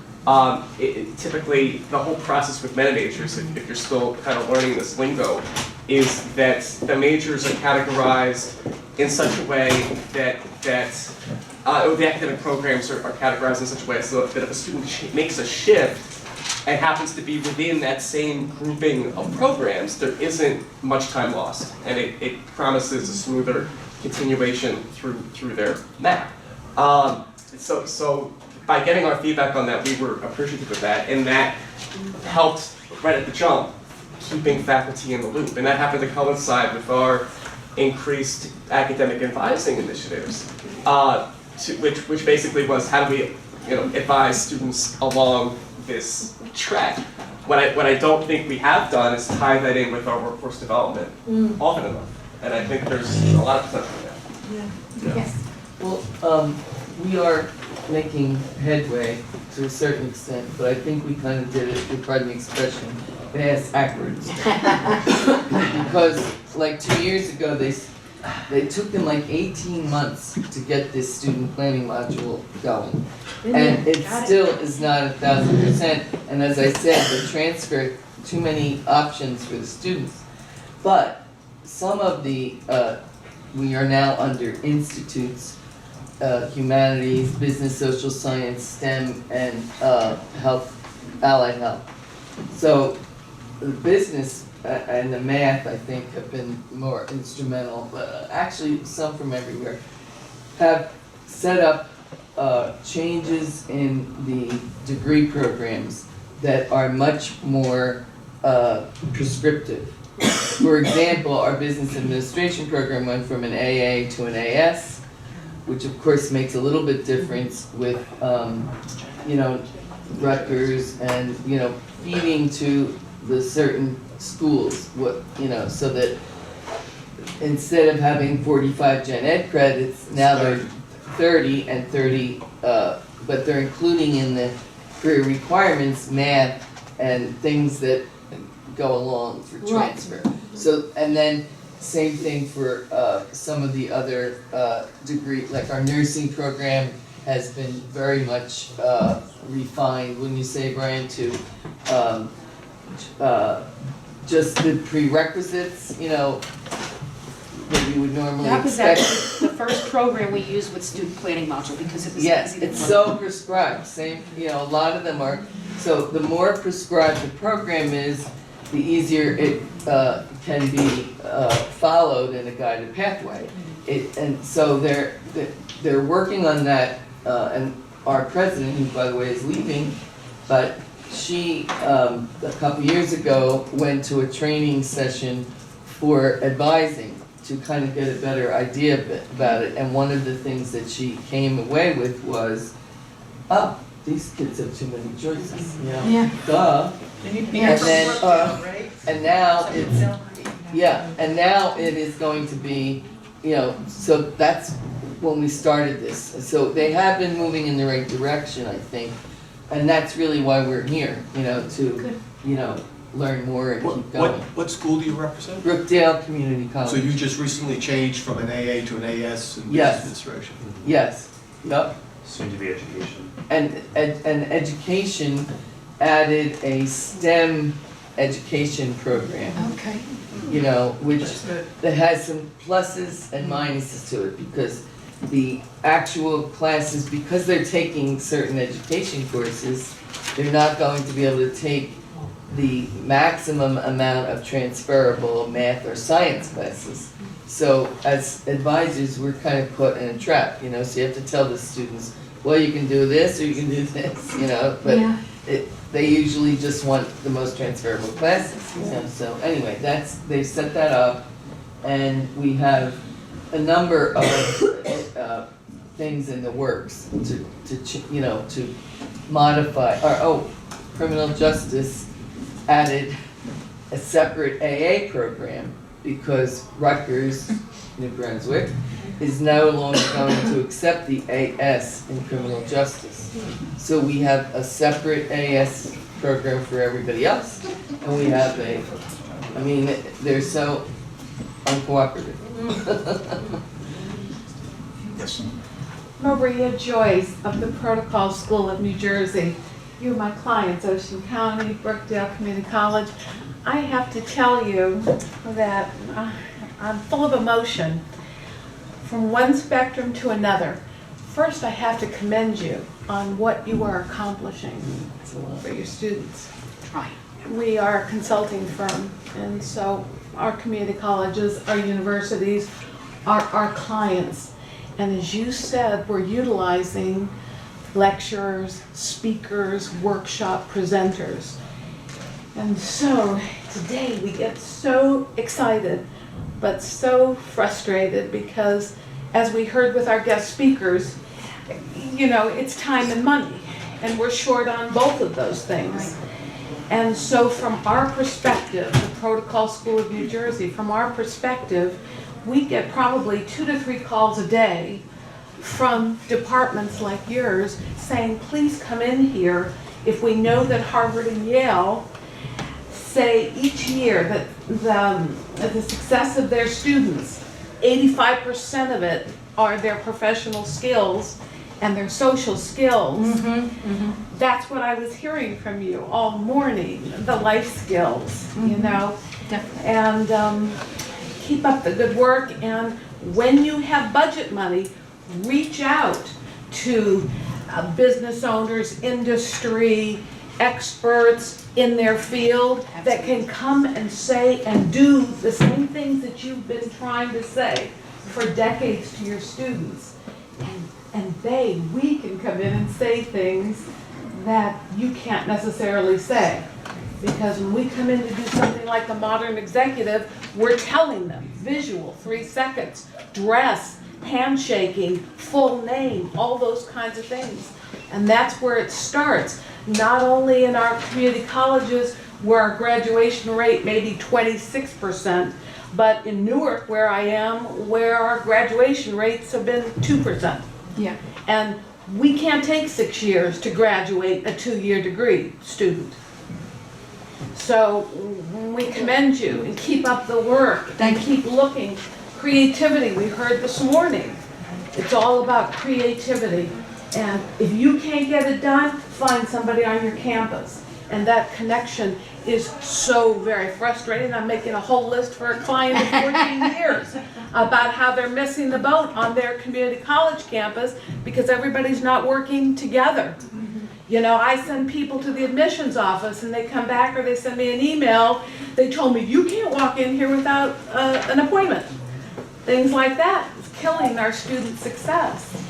typically the whole process with meta majors, if you're still kind of learning this lingo, is that the majors are categorized in such a way that the academic programs are categorized in such a way so that if a student makes a shift and happens to be within that same grouping of programs, there isn't much time lost, and it promises a smoother continuation through their map. So by getting our feedback on that, we were appreciative of that, and that helped right at the jump, keeping faculty in the loop. And that happened to coincide with our increased academic advising initiatives, which basically was how do we advise students along this track. What I don't think we have done is tie that in with our workforce development often enough. And I think there's a lot of potential there.
Yes.
Well, we are making headway to a certain extent, but I think we kind of did it, if you pardon the expression, ass backwards. Because like 2 years ago, they took them like 18 months to get this student planning module going. And it still is not 1,000%. And as I said, the transfer, too many options for the students. But some of the, we are now under institutes, humanities, business, social science, STEM, and health, allied health. So the business and the math, I think, have been more instrumental, but actually some from everywhere have set up changes in the degree programs that are much more prescriptive. For example, our business administration program went from an AA to an AS. which of course makes a little bit difference with, you know, Rutgers and, you know, feeding to the certain schools, what, you know, so that instead of having 45 gen ed credits, now they're 30 and 30, but they're including in the career requirements math and things that go along for transfer. So, and then same thing for some of the other degree, like our nursing program has been very much refined, wouldn't you say, Brian, to just the prerequisites, you know, that you would normally
That was
expect.
actually the first program we used with student planning module because it was
Yes,
easy to
it's
follow.
so prescribed, same, you know, a lot of them are, so the more prescribed the program is, the easier it can be followed in a guided pathway. And so they're working on that, and our president, who by the way is leaving, but she, a couple years ago, went to a training session for advising to kind of get a better idea about it. And one of the things that she came away with was, oh, these kids have too many choices, you know?
Yeah.
Duh.
And
then, and now it's, yeah, and now it is going to be, you know, so that's when we started this. So they have been moving in the right direction, I think. And that's really why we're here, you know, to, you know, learn more and keep going.
What school do you represent?
Brookdale Community College.
So you just recently changed from an AA to an AS in
Yes.
business administration?
Yes, yep.
Soon to be education.
And education added a STEM education program.
Okay.
You know, which that has some pluses and minuses to it, because the actual classes, because they're taking certain education courses, they're not going to be able to take the maximum amount of transferable math or science classes. So as advisors, we're kind of put in a trap, you know, so you have to tell the students, well, you can do this or you can do this, you know, but
Yeah.
they usually just want the most transferable classes, you know, so anyway, they've set that up, and we have a number of things in the works you know, to modify, criminal justice added a separate AA program because Rutgers, New Brunswick, is no longer going to accept the AS in criminal justice. So we have a separate AS program for everybody else, and we have I mean, they're so uncooperative.
Yes.
Maria Joyce of the Protocol School of New Jersey. You're my clients, Ocean County, Brookdale Community College. I have to tell you that I'm full of emotion from one spectrum to another. First, I have to commend you on what you are accomplishing for your students.
Right.
We are a consulting firm, and so our community colleges, our universities are our clients. And as you said, we're utilizing lecturers, speakers, workshop presenters. And so today we get so excited, but so frustrated because, as we heard with our guest speakers, you know, it's time and money, and we're short on both of those things. And so from our perspective, the Protocol School of New Jersey, from our perspective, we get probably 2 to 3 calls a day from departments like yours saying, please come in here. If we know that Harvard and Yale say each year that the success of their students, 85% of it are their professional skills and their social skills. That's what I was hearing from you all morning, the life skills, you know. And keep up the good work, and when you have budget money, reach out to business owners, industry, experts in their field that can come and say and do the same things that you've been trying to say for decades to your students. And we can come in and say things that you can't necessarily say. Because when we come in to do something like the Modern Executive, we're telling them, visual, 3 seconds, dress, handshaking, full name, all those kinds of things. And that's where it starts, not only in our community colleges where our graduation rate may be 26%, but in Newark, where I am, where our graduation rates have been 2%.
Yeah.
And we can't take 6 years to graduate a 2-year degree student. So we commend you and keep up the work and keep looking. Creativity, we heard this morning. It's all about creativity. And if you can't get it done, find somebody on your campus. And that connection is so very frustrating. I'm making a whole list for a client of 14 years about how they're missing the boat on their community college campus because everybody's not working together. You know, I send people to the admissions office and they come back or they send me an email. They told me, you can't walk in here without an appointment. Things like that. It's killing our student success.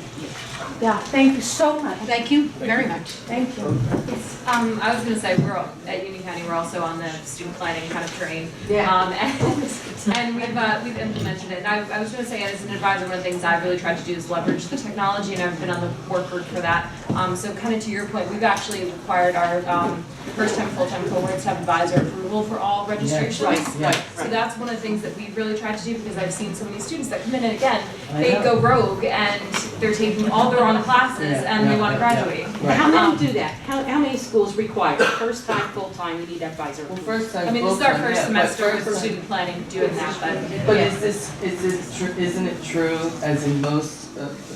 Yeah, thank you so much.
Thank you very much.
Thank you.
I was going to say, we're all, at Union County, we're also on the student planning kind of train.
Yeah.
And we've implemented it. And I was going to say, as an advisor, one of the things I've really tried to do is leverage the technology, and I've been on the work group for that. So kind of to your point, we've actually required our first-time, full-time cohorts to have advisor approval for all registrations.
Right.
So that's one of the things that we've really tried to do, because I've seen so many students that come in, and again, they go rogue and they're taking all their own classes and they want to graduate.
How many do that? How many schools require first time, full time, you need advisor?
Well, first time,
I mean, this is our
full-time,
first
yeah, but
semester with
first-
student planning doing that,
But
yeah.
isn't it true, as in most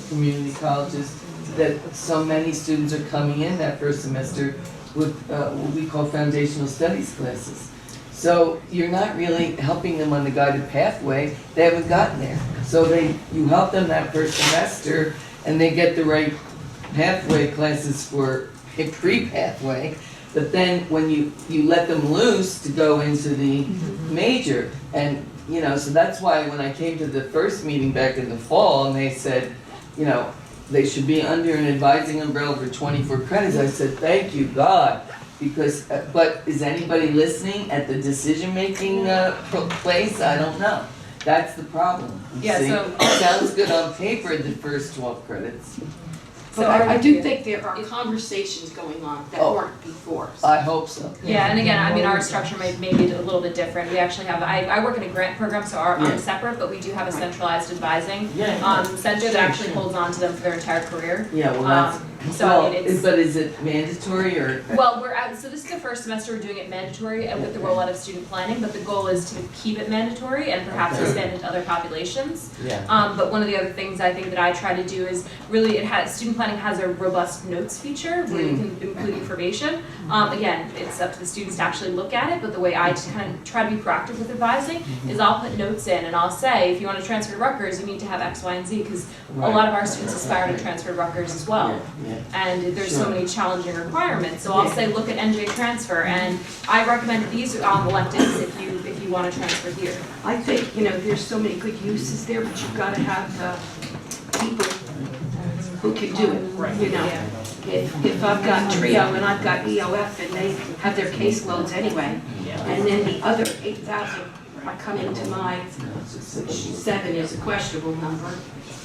community colleges, that so many students are coming in that first semester with what we call foundational studies classes? So you're not really helping them on the guided pathway. They haven't gotten there. So you help them that first semester and they get the right pathway classes for a pre-pathway. But then when you let them loose to go into the major, and you know, so that's why when I came to the first meeting back in the fall and they said, you know, they should be under an advising umbrella for 24 credits, I said, thank you, God. Because, but is anybody listening at the decision-making place? I don't know. That's the problem. you
Yeah,
see?
so-
Sounds good on paper, the first 12 credits.
But I do think there are conversations going on that weren't before.
I hope so.
Yeah, and again, I mean, our structure may be a little bit different. We actually have, I work in a grant program, so I'm separate, but we do have a centralized advising center that actually holds on to them for their entire career.
Yeah, well, that's,
So I mean, it's.
but is it mandatory or?
Well, so this is the first semester we're doing it mandatory and with the rollout of student planning, but the goal is to keep it mandatory and perhaps expand it to other populations.
Yeah.
But one of the other things I think that I try to do is really, student planning has a robust notes feature where you can include information. Again, it's up to the students to actually look at it, but the way I just kind of try to be proactive with advising is I'll put notes in and I'll say, if you want to transfer to Rutgers, you need to have X, Y, and Z, because a lot of our students aspire to transfer to Rutgers as well. And there's so many challenging requirements. So I'll say, look at NJ transfer, and I recommend these electives if you want to transfer here.
I think, you know, there's so many good uses there, but you've got to have people who can do it, you know. If I've got TRIO and I've got EOF and they have their caseloads anyway, and then the other 8,000 are coming to my, which 7 is a questionable number,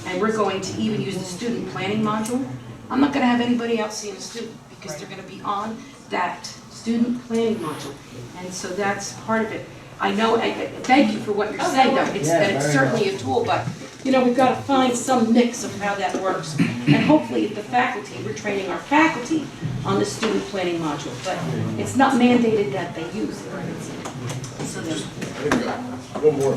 and we're going to even use the student planning module, I'm not going to have anybody else seeing a student because they're going to be on that student planning module. And so that's part of it. I know, thank you for what you're saying though, it's certainly a tool, but you know, we've got to find some mix of how that works. And hopefully the faculty, we're training our faculty on the student planning module, but it's not mandated that they use it. So
One more.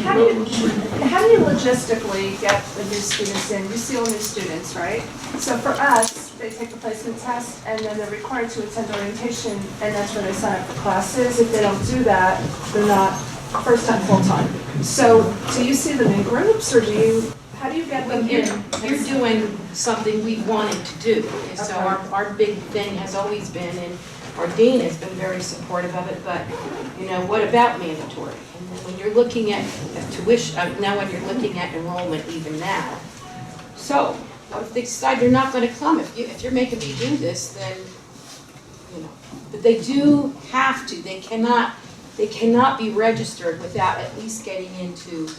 How do you logistically get the new students in? You see all new students, right? So for us, they take the placement test and then they're required to attend orientation, and that's when they sign up for classes. If they don't do that, they're not first time, full time. So do you see them in groups, or how do you get them in?
You're doing something we wanted to do. And so our big thing has always been, and our dean has been very supportive of it, but you know, what about mandatory? And then when you're looking at tuition, now when you're looking at enrollment even now. So what if they decide they're not going to come? If you're making me do this, then, you know, but they do have to. They cannot be registered without at least getting into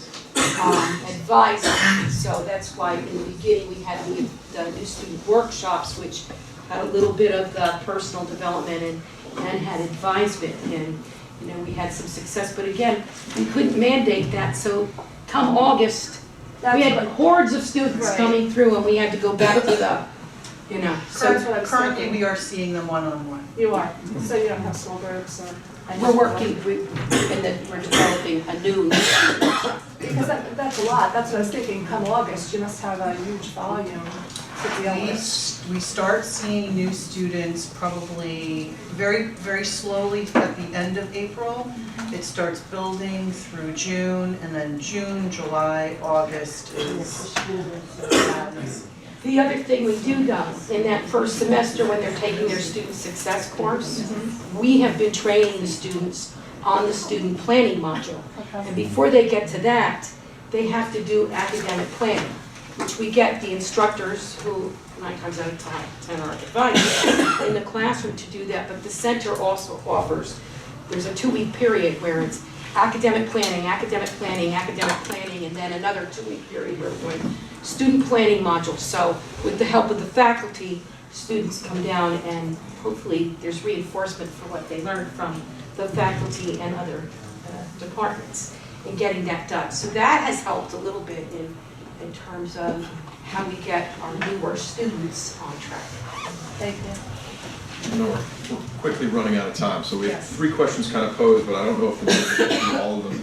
Advisement. So that's why in the beginning we had the new student workshops, which had a little bit of the personal development and had advisement. And, you know, we had some success, but again, we couldn't mandate that. So come August, we had hordes of students
Right.
coming through and we had to go back to the, you know. So
That's what I was
Currently,
thinking.
we are seeing them one-on-one.
You are, so you don't have small groups or?
we're working, we're developing a new workshop.
Because that's a lot, that's what I was thinking, come August, you must have a huge volume to deal with.
We start seeing new students probably very slowly at the end of April. It starts building through June, and then June, July, August is madness.
The other thing we do though, in that first semester when they're taking their student success course, we have been training the students on the student planning module. And before they get to that, they have to do academic planning, which we get the instructors who 9 times out of 10 are advised in the classroom to do that, but the center also offers, there's a 2-week period where it's academic planning, and then another 2-week period where we're doing student planning modules. So with the help of the faculty, students come down and hopefully there's reinforcement for what they learned from the faculty and other departments in getting that done. So that has helped a little bit in terms of how we get our newer students on track.
Thank you.
I know we're quickly running out of time, so we have 3 questions kind of posed, but I don't know if we're going to get through all of them.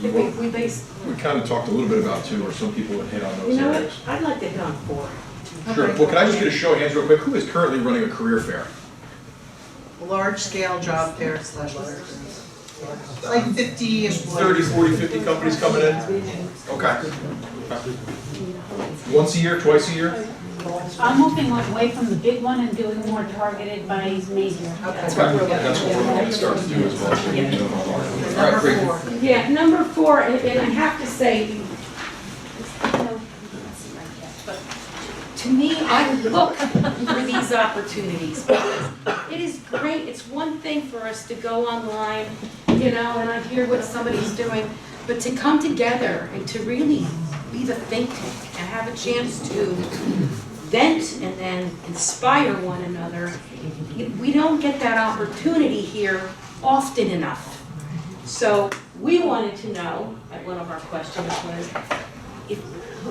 We kind of talked a little bit about 2, or some people would hit on those
You know what,
areas.
I'd like to hit on 4.
Sure. Well, can I just get a show of hands real quick? Who is currently running a career fair?
Large-scale job fair / like 50 employees.
30, 40, 50 companies coming in? Okay. Once a year, twice a year?
I'm moving away from the big one and doing more targeted by major.
That's what we're going to start to do as well. All right, great.
Yeah, number 4, and I have to say, to me, I look for these opportunities because it is great. It's one thing for us to go online, you know, and I hear what somebody's doing, but to come together and to really be the think tank and have a chance to vent and then inspire one another, we don't get that opportunity here often enough. So we wanted to know, one of our questions was,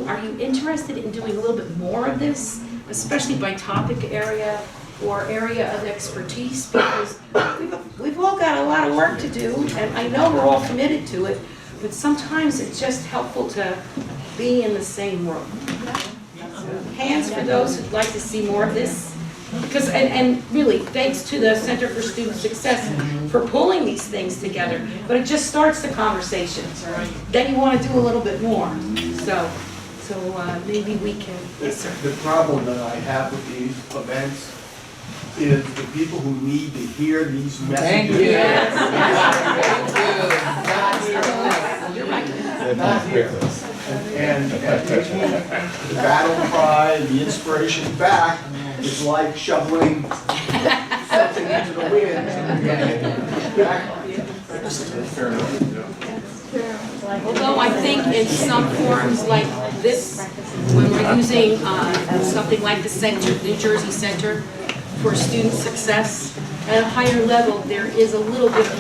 are you interested in doing a little bit more of this, especially by topic area or area of expertise? Because we've all got a lot of work to do, and I know we're all committed to it, but sometimes it's just helpful to be in the same room. Hands for those who'd like to see more of this. Because, and really, thanks to the Center for Student Success for pulling these things together, but it just starts the conversation. Then you want to do a little bit more. So maybe we can. Yes, sir.
The problem that I have with these events is the people who need to hear these messages.
Thank you.
They're not here. And taking the battle cry, the inspiration back, is like shoveling something into the wind.
Fair enough.
Although I think in some forums like this, when we're using something like the Center, New Jersey Center for Student Success, at a higher level, there is a little bit